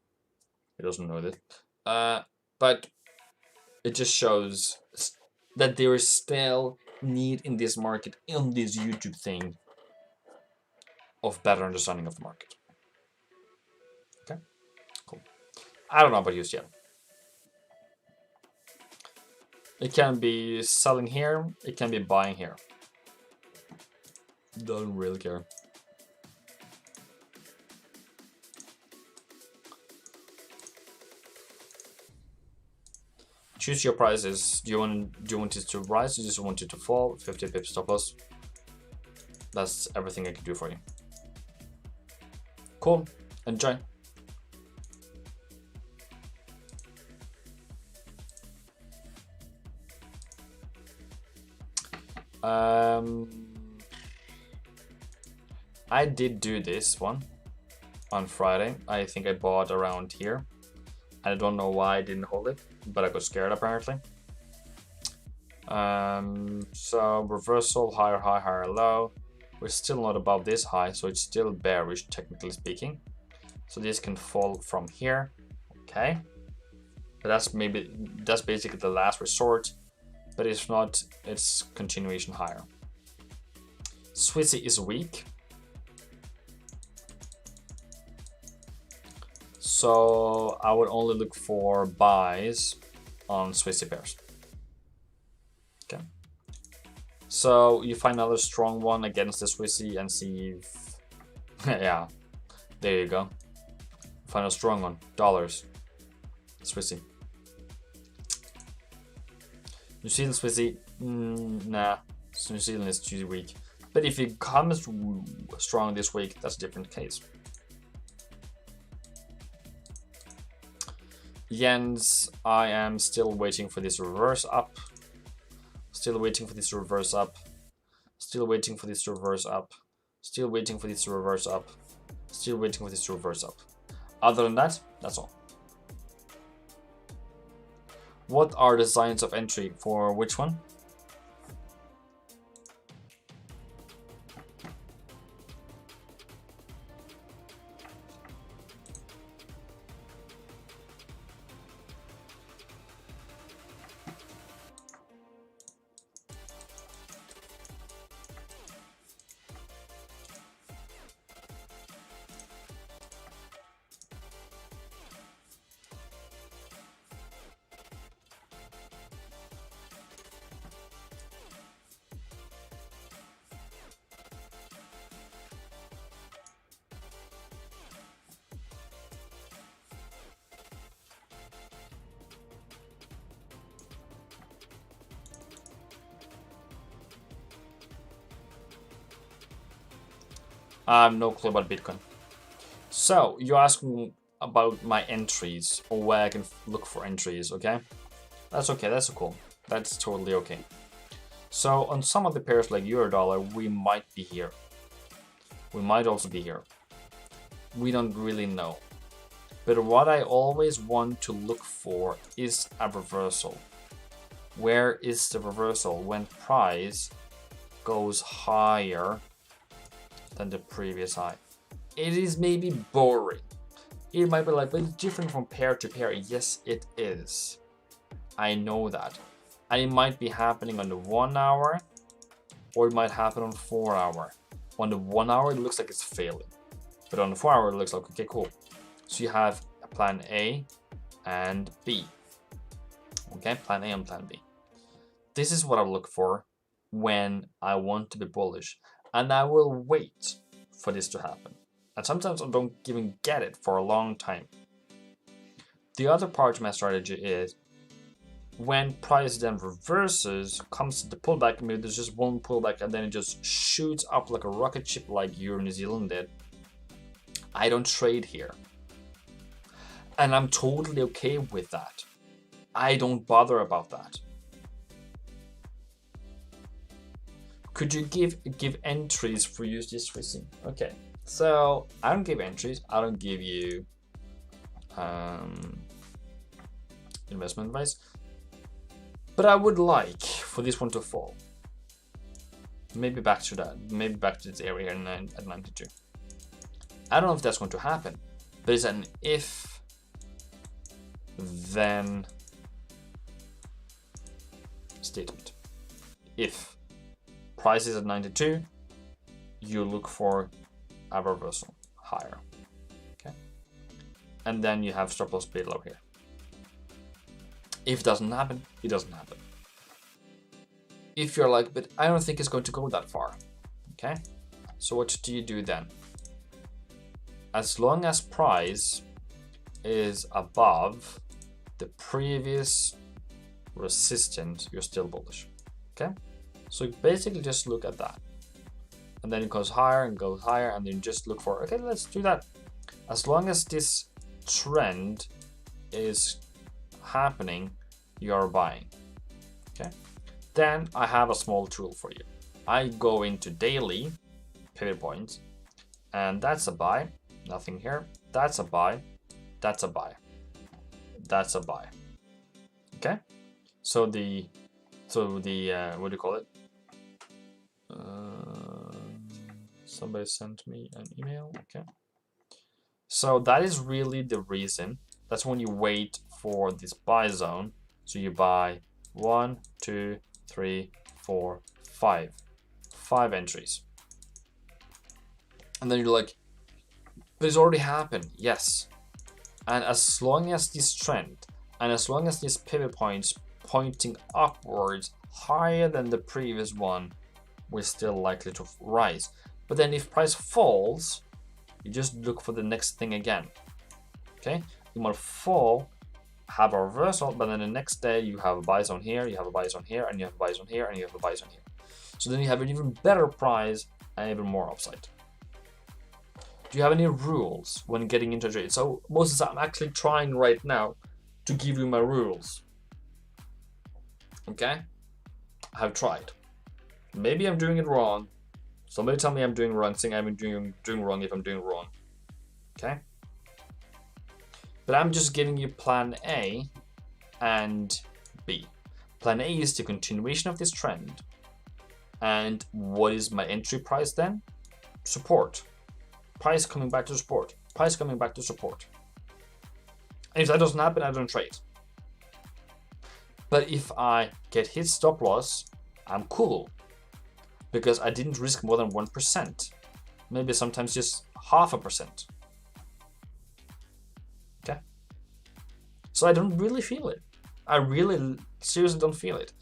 He doesn't know that. But it just shows that there is still need in this market, in this YouTube thing, of better understanding of the market. Okay, cool. I don't know about you yet. It can be selling here, it can be buying here. Don't really care. Choose your prices. Do you want it to rise? Do you just want it to fall? 50 pips stop loss. That's everything I can do for you. Cool. Enjoy. I did do this one on Friday. I think I bought around here. I don't know why I didn't hold it, but I got scared apparently. So reversal, higher high, higher low. We're still not above this high, so it's still bearish technically speaking. So this can fall from here, okay. But that's basically the last resort. But if not, it's continuation higher. Swissy is weak. So I would only look for buys on Swissy pairs. Okay. So you find another strong one against the Swissy and see if yeah, there you go. Find a strong one. Dollars. Swissy. New Zealand Swissy, nah. New Zealand is too weak. But if it comes strong this week, that's a different case. Yens, I am still waiting for this reverse up. Still waiting for this to reverse up. Still waiting for this to reverse up. Still waiting for this to reverse up. Still waiting for this to reverse up. Other than that, that's all. What are the signs of entry for which one? I have no clue about Bitcoin. So you're asking about my entries or where I can look for entries, okay? That's okay, that's cool. That's totally okay. So on some of the pairs like euro dollar, we might be here. We might also be here. We don't really know. But what I always want to look for is a reversal. Where is the reversal when price goes higher than the previous high? It is maybe boring. It might be like, but it's different from pair to pair. Yes, it is. I know that. And it might be happening on the 1 hour, or it might happen on 4 hour. On the 1 hour, it looks like it's failing. But on the 4 hour, it looks like, okay, cool. So you have a plan A and B. Okay, plan A and plan B. This is what I look for when I want to be bullish. And I will wait for this to happen. And sometimes I don't even get it for a long time. The other part of my strategy is when price then reverses, comes to the pullback, maybe there's just one pullback and then it just shoots up like a rocket ship like Euro New Zealand did, I don't trade here. And I'm totally okay with that. I don't bother about that. Could you give entries for USD switching? Okay, so I don't give entries. I don't give you investment advice. But I would like for this one to fall. Maybe back to that. Maybe back to this area here at 92. I don't know if that's going to happen. But it's an if then statement. If price is at 92, you look for a reversal higher. Okay. And then you have stop loss below here. If it doesn't happen, it doesn't happen. If you're like, but I don't think it's going to go that far. Okay. So what do you do then? As long as price is above the previous resistance, you're still bullish. Okay. So basically just look at that. And then it goes higher and goes higher, and then just look for, okay, let's do that. As long as this trend is happening, you are buying. Okay. Then I have a small tool for you. I go into daily pivot points, and that's a buy. Nothing here. That's a buy. That's a buy. That's a buy. Okay. So the what do you call it? Somebody sent me an email. Okay. So that is really the reason. That's when you wait for this buy zone. So you buy 1, 2, 3, 4, 5. 5 entries. And then you're like, but it's already happened. Yes. And as long as this trend and as long as this pivot points pointing upwards higher than the previous one, we're still likely to rise. But then if price falls, you just look for the next thing again. Okay, you might fall, have a reversal, but then the next day you have a buy zone here, you have a buy zone here, and you have a buy zone here, and you have a buy zone here. So then you have an even better price and even more upside. Do you have any rules when getting into a trade? So Moses, I'm actually trying right now to give you my rules. Okay, I have tried. Maybe I'm doing it wrong. Somebody tell me I'm doing wrong, saying I'm doing wrong if I'm doing wrong. Okay? But I'm just giving you plan A and B. Plan A is the continuation of this trend. And what is my entry price then? Support. Price coming back to support. Price coming back to support. And if that doesn't happen, I don't trade. But if I get hit stop loss, I'm cool. Because I didn't risk more than 1%. Maybe sometimes just 0.5%. Okay? So I don't really feel it. I really seriously don't feel it.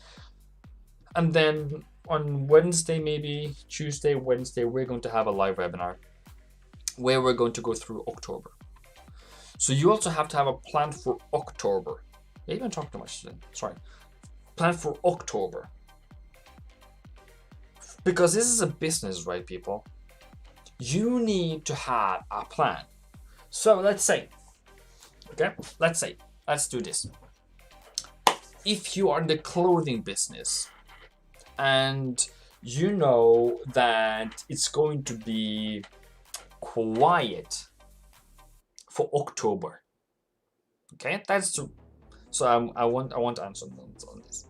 And then on Wednesday, maybe Tuesday, Wednesday, we're going to have a live webinar where we're going to go through October. So you also have to have a plan for October. Maybe I'm talking too much today. Sorry. Plan for October. Because this is a business, right, people? You need to have a plan. So let's say, okay, let's do this. If you are in the clothing business and you know that it's going to be quiet for October, okay, that's true. So I want to answer on this.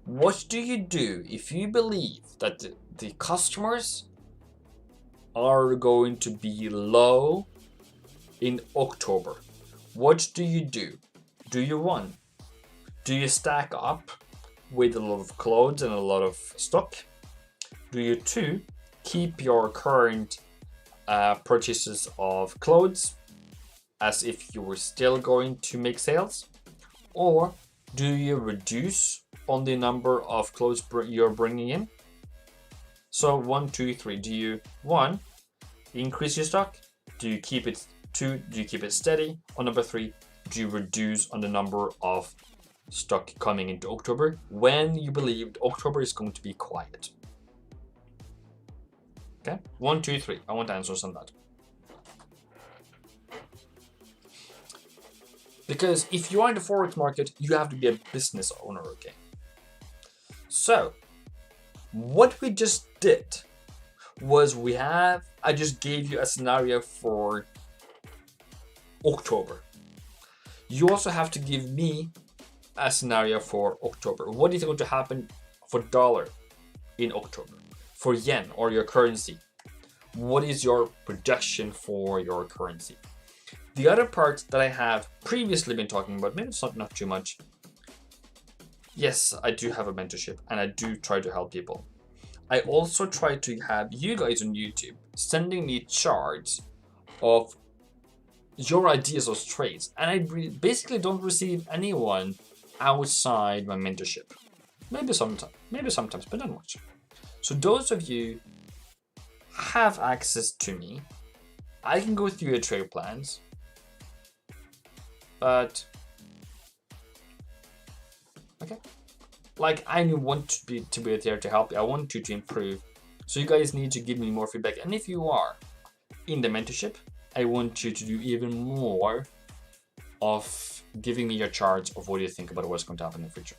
What do you do if you believe that the customers are going to be low in October? What do you do? Do you one? Do you stack up with a lot of clothes and a lot of stock? Do you two? Keep your current purchases of clothes as if you were still going to make sales? Or do you reduce on the number of clothes you're bringing in? So 1, 2, 3. Do you 1 increase your stock? Do you keep it 2? Do you keep it steady? Or number 3, do you reduce on the number of stock coming into October when you believed October is going to be quiet. Okay, 1, 2, 3. I want answers on that. Because if you are in the Forex market, you have to be a business owner, okay? So, what we just did was I just gave you a scenario for October. You also have to give me a scenario for October. What is going to happen for dollar in October? For yen or your currency? What is your projection for your currency? The other part that I have previously been talking about, maybe it's not too much. Yes, I do have a mentorship and I do try to help people. I also try to have you guys on YouTube sending me charts of your ideas of trades, and I basically don't receive anyone outside my mentorship. Maybe sometimes, but not much. So those of you have access to me. I can go through your trade plans, but okay. Like, I want to be there to help you. I want you to improve. So you guys need to give me more feedback. And if you are in the mentorship, I want you to do even more of giving me your charts of what you think about what's going to happen in the future.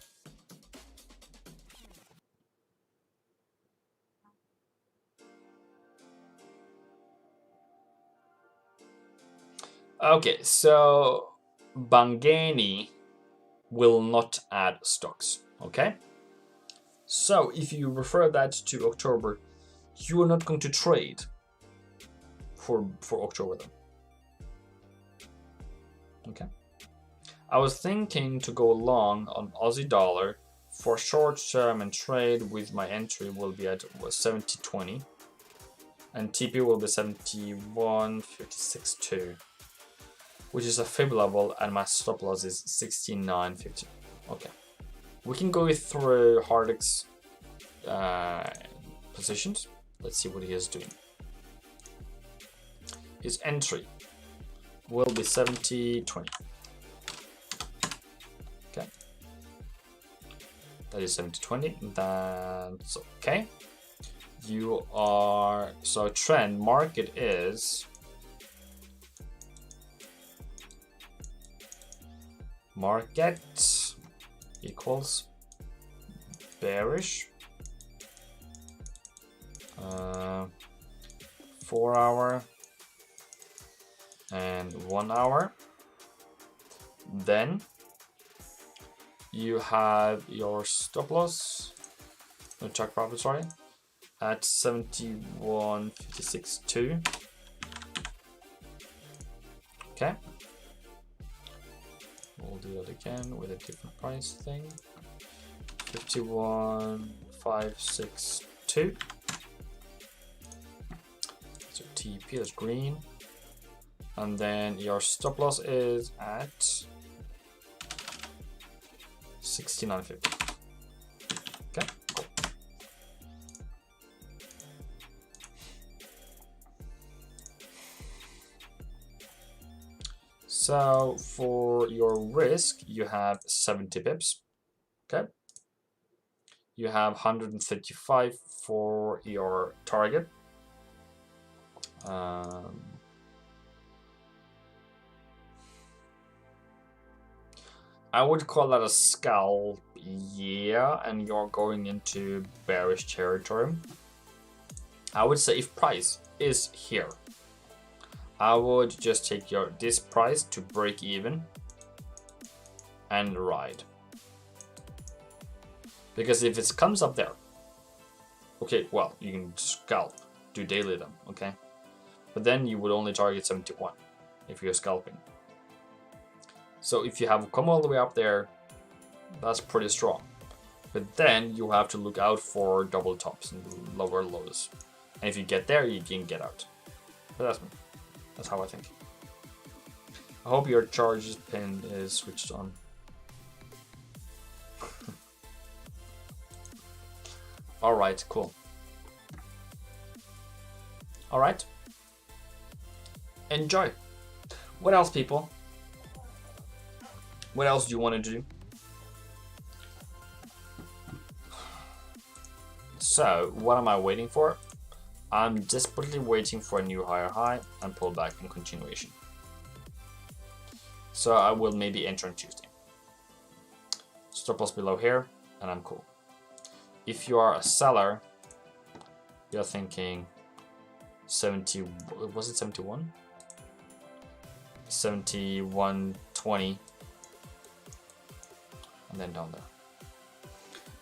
Okay, so Bangani will not add stocks. Okay, so if you refer that to October, you are not going to trade for October then. Okay, I was thinking to go long on Aussie dollar for short term and trade with my entry will be at 70.20 and TP will be 71.56.2, which is a fib level, and my stop loss is 69.50. Okay. We can go through Hardek's positions. Let's see what he is doing. His entry will be 70.20. Okay. That is 70.20. That's okay. You are, so trend market is market equals bearish 4 hour and 1 hour. Then you have your stop loss, no check profit, sorry, at 71.56.2. Okay. We'll do that again with a different price thing. 51.562. So TP is green. And then your stop loss is at 69.50. Okay, cool. So for your risk, you have 70 pips. Okay. You have 135 for your target. I would call that a scalp, yeah, and you're going into bearish territory. I would say if price is here, I would just take this price to break even and ride. Because if it comes up there, okay, well, you can scalp, do daily then, okay? But then you would only target 71 if you're scalping. So if you have come all the way up there, that's pretty strong. But then you have to look out for double tops and lower lows. And if you get there, you can get out. But that's me. That's how I think. I hope your charges pin is switched on. Alright, cool. Alright. Enjoy. What else, people? What else do you want to do? So what am I waiting for? I'm desperately waiting for a new higher high and pull back in continuation. So I will maybe enter on Tuesday. Stop loss below here, and I'm cool. If you are a seller, you're thinking 70, was it 71? 71.20, and then down there.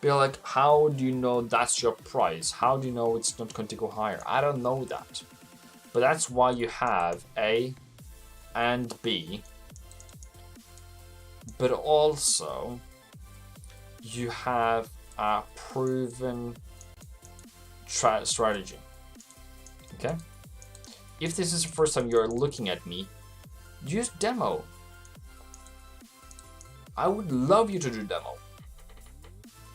Be like, how do you know that's your price? How do you know it's not going to go higher? I don't know that. But that's why you have A and B. But also, you have a proven strategy. Okay? If this is the first time you're looking at me, use demo. I would love you to do demo.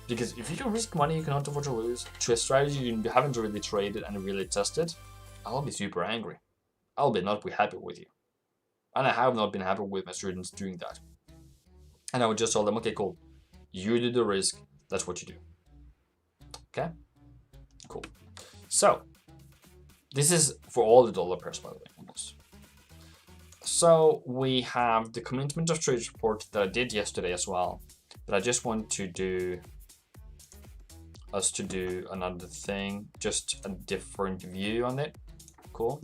Because if you can risk money you cannot afford to lose to a strategy you haven't really traded and really tested, I'll be super angry. I'll not be happy with you. And I have not been happy with my students doing that. And I would just tell them, okay, cool. You do the risk, that's what you do. Okay? Cool. So, this is for all the dollar pairs, by the way, almost. So, we have the commitment of trades report that I did yesterday as well. But I just want to do another thing, just a different view on it. Cool.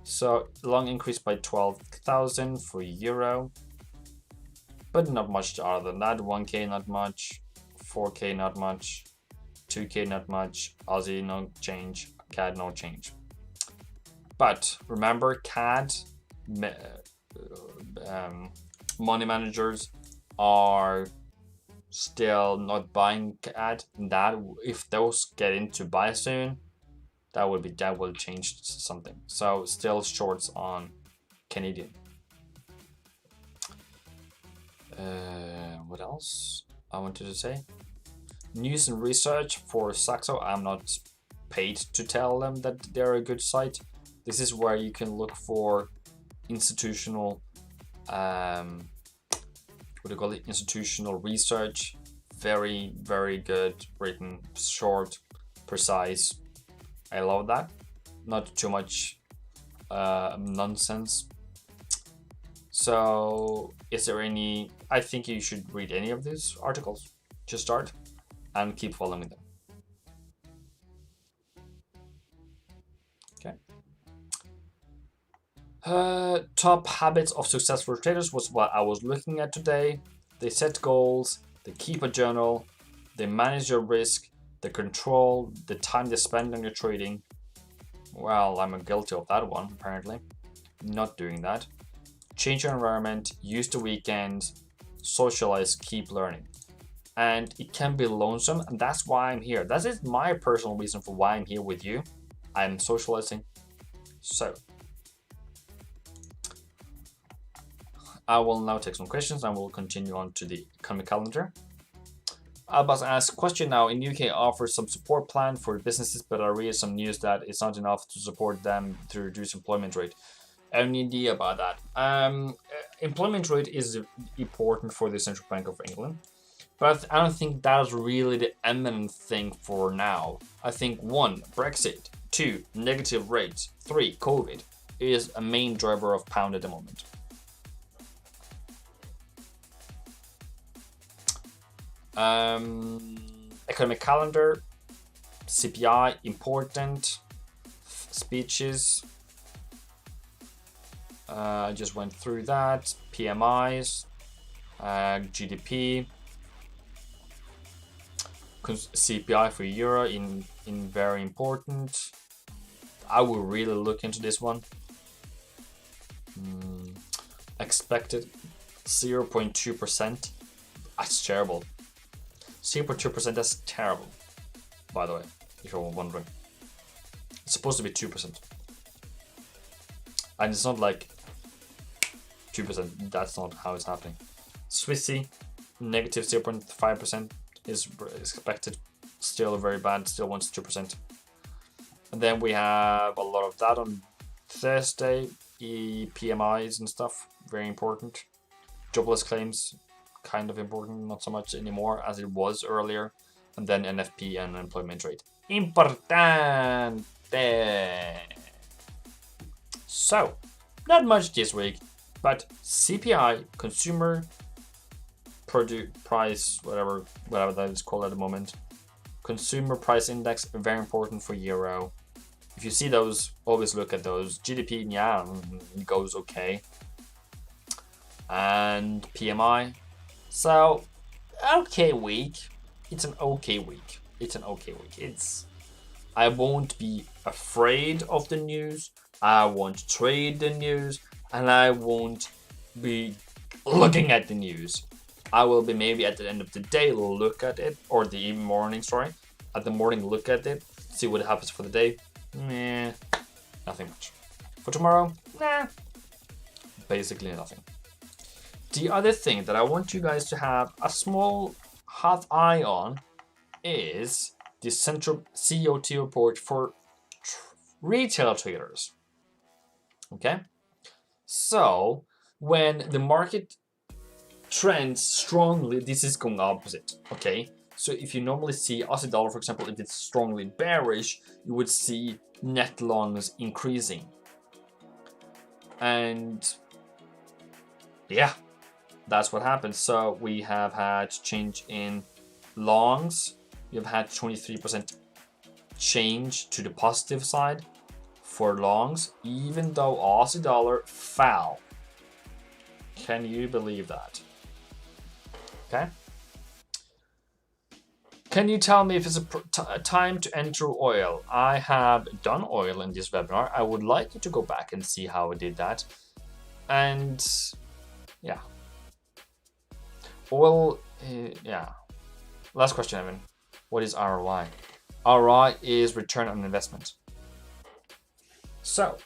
So long increased by 12,000 for euro, but not much other than that. 1k not much, 4k not much, 2k not much, Aussie no change, CAD no change. But remember, CAD money managers are still not buying CAD. That if those get into buy soon, that will change something. So still shorts on Canadian. What else I wanted to say? News and research for Saxo. I'm not paid to tell them that they're a good site. This is where you can look for institutional institutional research. Very, very good, written, short, precise. I love that. Not too much nonsense. So is there any, I think you should read any of these articles. Just start and keep following them. Okay. Top habits of successful traders was what I was looking at today. They set goals, they keep a journal, they manage your risk, they control the time they spend on your trading. Well, I'm guilty of that one, apparently. Not doing that. Change your environment, use the weekend, socialize, keep learning. And it can be lonesome, and that's why I'm here. That is my personal reason for why I'm here with you. I'm socializing. So, I will now take some questions and we'll continue on to the economic calendar. Abbas asks, question now, in UK offers some support plan for businesses, but I read some news that it's not enough to support them to reduce employment rate. Any idea about that? Employment rate is important for the Central Bank of England, but I don't think that is really the eminent thing for now. I think 1, Brexit, 2, negative rates, 3, COVID is a main driver of pound at the moment. Economic calendar, CPI, important, speeches, I just went through that, PMIs, GDP, CPI for Euro in very important. I will really look into this one. Expected 0.2%. That's terrible. 0.2%, that's terrible, by the way, if you're wondering. It's supposed to be 2%. And it's not like 2%, that's not how it's happening. Swissy, negative 0.5% is expected. Still very bad, still wants 2%. And then we have a lot of that on Thursday, PMIs and stuff, very important. Jobless claims, kind of important, not so much anymore as it was earlier. And then NFP and unemployment rate. importante. So, not much this week, but CPI, consumer produce price, whatever that is called at the moment. Consumer price index, very important for euro. If you see those, always look at those. GDP, yeah, it goes okay. And PMI. So, okay week. It's an okay week. I won't be afraid of the news. I won't trade the news. And I won't be looking at the news. I will be maybe at the end of the day look at it, or the morning, sorry. At the morning look at it, see what happens for the day. Nah, nothing much. For tomorrow, nah, basically nothing. The other thing that I want you guys to have a small half eye on is the central COT report for retail traders. Okay, so when the market trends strongly, this is going opposite. Okay, so if you normally see Aussie dollar, for example, if it's strongly bearish, you would see net longs increasing. And yeah, that's what happens. So we have had change in longs. We've had 23% change to the positive side for longs, even though Aussie dollar fell. Can you believe that? Okay. Can you tell me if it's a time to enter oil? I have done oil in this webinar. I would like you to go back and see how I did that. And yeah. Oil, yeah. Last question, Evan. What is ROI? ROI is return on investment. So,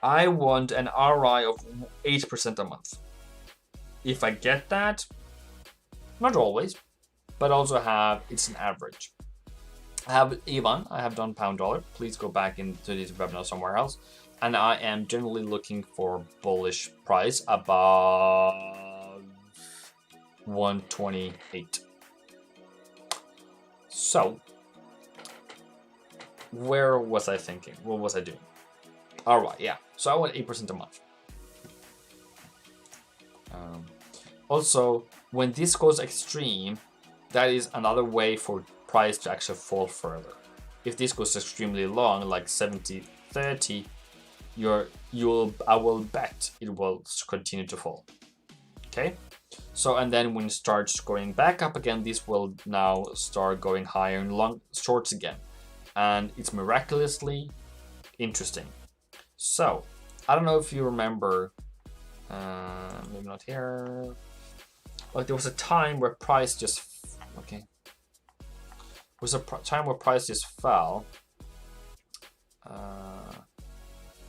I want an ROI of 8% a month. If I get that, not always, but also it's an average. I have Ivan, I have done pound dollar. Please go back into this webinar somewhere else. And I am generally looking for bullish price above 128. So, where was I thinking? What was I doing? All right, yeah. So I want 8% a month. Also, when this goes extreme, that is another way for price to actually fall further. If this goes extremely long, like 70-30, I will bet it will continue to fall. Okay. So, and then when it starts going back up again, this will now start going higher in long shorts again. And it's miraculously interesting. So, I don't know if you remember, maybe not here. Like there was a time where price just, okay. There was a time where price just fell.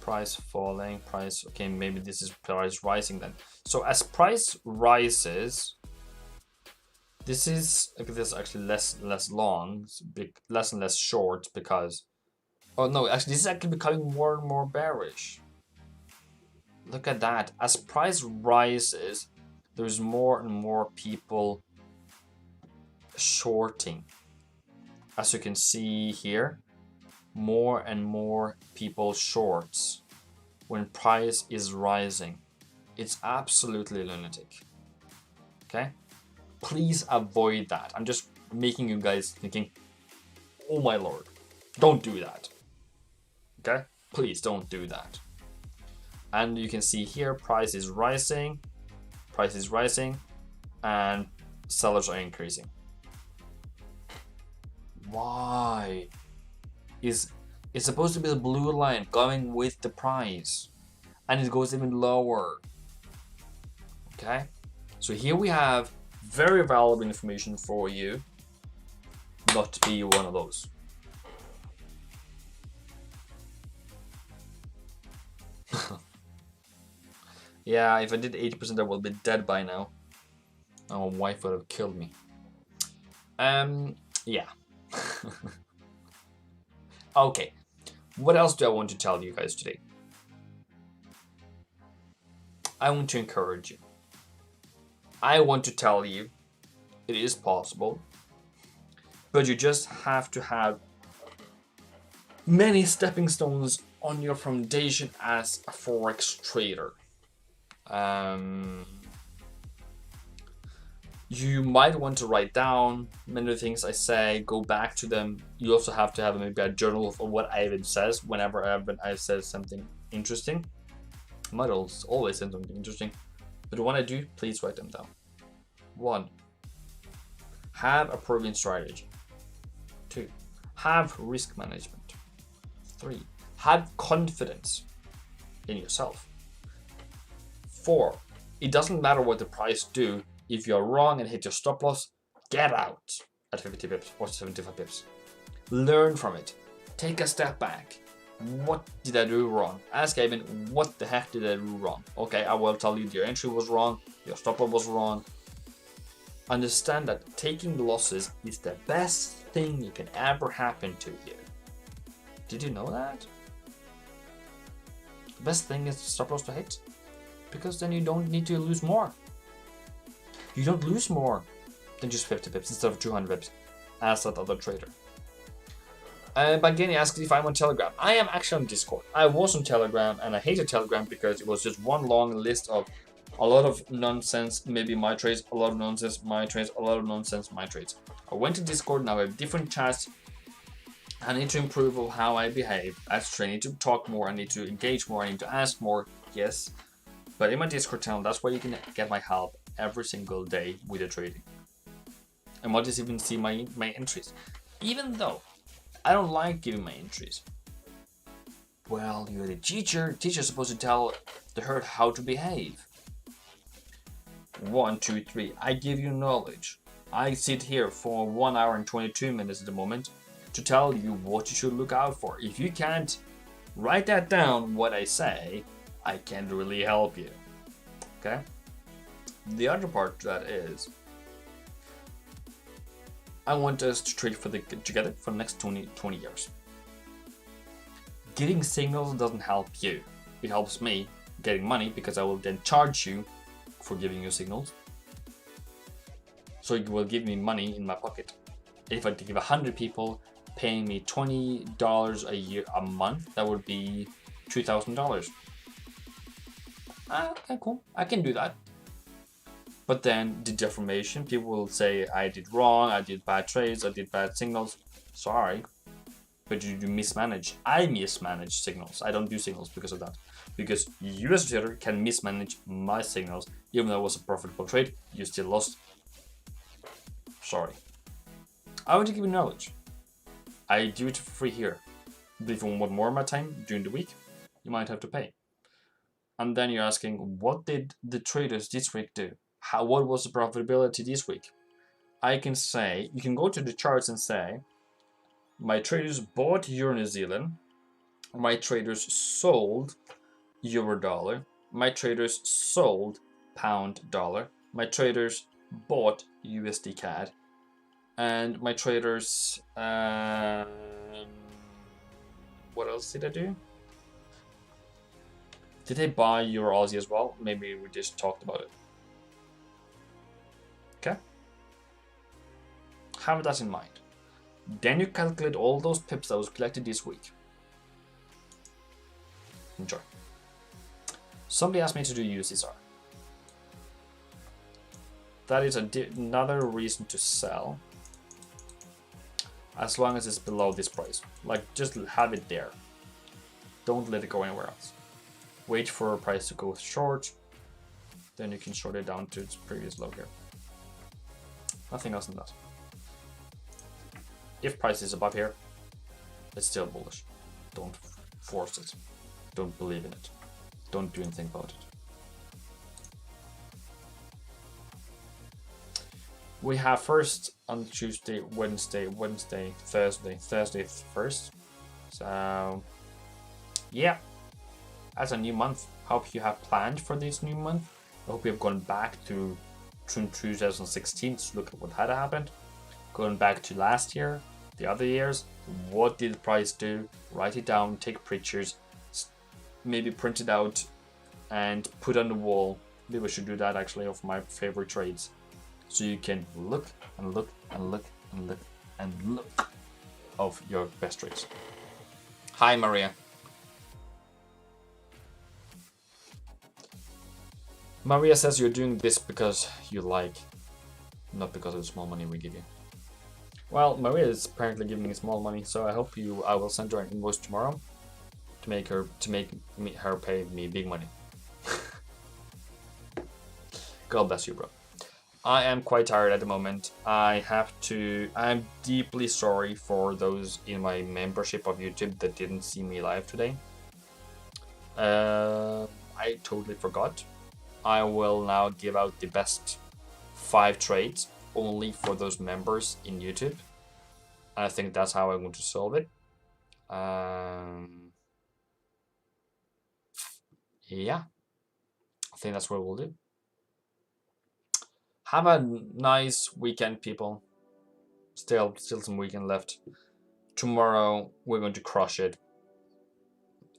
Price falling, price, okay, maybe this is price rising then. So as price rises, this is actually less long, less and less short because, oh no, actually this is actually becoming more and more bearish. Look at that. As price rises, there's more and more people shorting. As you can see here, more and more people shorts when price is rising. It's absolutely lunatic. Okay? Please avoid that. I'm just making you guys thinking, oh my lord, don't do that. Okay? Please don't do that. And you can see here, price is rising, and sellers are increasing. Why? It's supposed to be the blue line going with the price, and it goes even lower. Okay, so here we have very valuable information for you, not to be one of those. Yeah, if I did 80%, I would be dead by now. My wife would have killed me. Yeah. Okay, what else do I want to tell you guys today? I want to encourage you. I want to tell you it is possible, but you just have to have many stepping stones on your foundation as a forex trader. You might want to write down many things I say, go back to them. You also have to have maybe a journal of what Ivan says whenever I said something interesting. I might always say something interesting, but when I do, please write them down. 1. Have a proven strategy. 2. Have risk management. 3. Have confidence in yourself. 4. It doesn't matter what the price do. If you're wrong and hit your stop loss, get out at 50 pips or 75 pips. Learn from it. Take a step back. What did I do wrong? Ask Ivan, what the heck did I do wrong? Okay, I will tell you your entry was wrong, your stop loss was wrong. Understand that taking losses is the best thing that can ever happen to you. Did you know that? The best thing is stop loss to hit, because then you don't need to lose more. You don't lose more than just 50 pips instead of 200 pips as that other trader. Bageni asks if I'm on Telegram. I am actually on Discord. I was on Telegram and I hated Telegram because it was just one long list of a lot of nonsense, maybe my trades, a lot of nonsense, my trades, a lot of nonsense, my trades. I went to Discord, now I have different chats. I need to improve on how I behave as a trader. I need to talk more, I need to engage more, I need to ask more, yes. But in my Discord channel, that's where you can get my help every single day with the trading. And might just even see my entries. Even though I don't like giving my entries. Well, you're the teacher. Teacher's supposed to tell the herd how to behave. 1, 2, 3. I give you knowledge. I sit here for 1 hour and 22 minutes at the moment to tell you what you should look out for. If you can't write that down, what I say, I can't really help you. Okay? The other part to that is, I want us to trade together for the next 20 years. Getting signals doesn't help you. It helps me getting money because I will then charge you for giving you signals. So you will give me money in my pocket. If I give 100 people paying me $20 a month, that would be $2,000. Okay, cool. I can do that. But then the deformation, people will say I did wrong, I did bad trades, I did bad signals. Sorry, but you mismanage. I mismanage signals. I don't do signals because of that. Because you as a trader can mismanage my signals. Even though it was a profitable trade, you still lost. Sorry. I want to give you knowledge. I do it for free here. But if you want more of my time during the week, you might have to pay. And then you're asking, what did the traders this week do? What was the profitability this week? I can say, you can go to the charts and say, my traders bought Euro New Zealand, my traders sold Euro dollar, my traders sold pound dollar, my traders bought USD CAD, and my traders, what else did I do? Did they buy Euro Aussie as well? Maybe we just talked about it. Okay? Have that in mind. Then you calculate all those pips that was collected this week. Enjoy. Somebody asked me to do USSR. That is another reason to sell. As long as it's below this price. Like, just have it there. Don't let it go anywhere else. Wait for a price to go short. Then you can short it down to its previous low here. Nothing else than that. If price is above here, it's still bullish. Don't force it. Don't believe in it. Don't do anything about it. We have first on Tuesday, Wednesday, Thursday first. So, yeah, that's a new month. Hope you have planned for this new month. I hope you have gone back to 2016 to look at what had happened. Going back to last year, the other years, what did the price do? Write it down, take pictures, maybe print it out and put on the wall. Maybe I should do that actually of my favorite trades. So you can look and look and look and look and look of your best trades. Hi, Maria. Maria says you're doing this because you like, not because of the small money we give you. Well, Maria is apparently giving me small money, so I hope I will send her an invoice tomorrow to make her pay me big money. God bless you, bro. I am quite tired at the moment. I'm deeply sorry for those in my membership of YouTube that didn't see me live today. I totally forgot. I will now give out the best 5 trades only for those members in YouTube. I think that's how I'm going to solve it. Yeah, I think that's what we'll do. Have a nice weekend, people. Still some weekend left. Tomorrow we're going to crush it.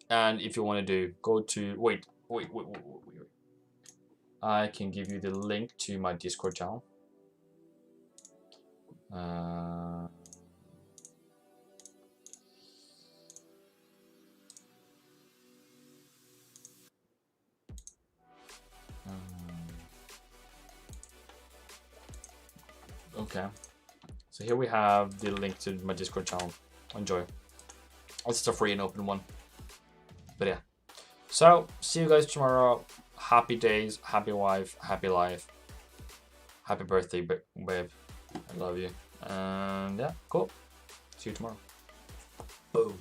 And if you want to go to wait. I can give you the link to my Discord channel. Okay. So here we have the link to my Discord channel. Enjoy. It's a free and open one. But yeah. So, see you guys tomorrow. Happy days, happy wife, happy life. Happy birthday, babe. I love you. And yeah, cool. See you tomorrow. Boom.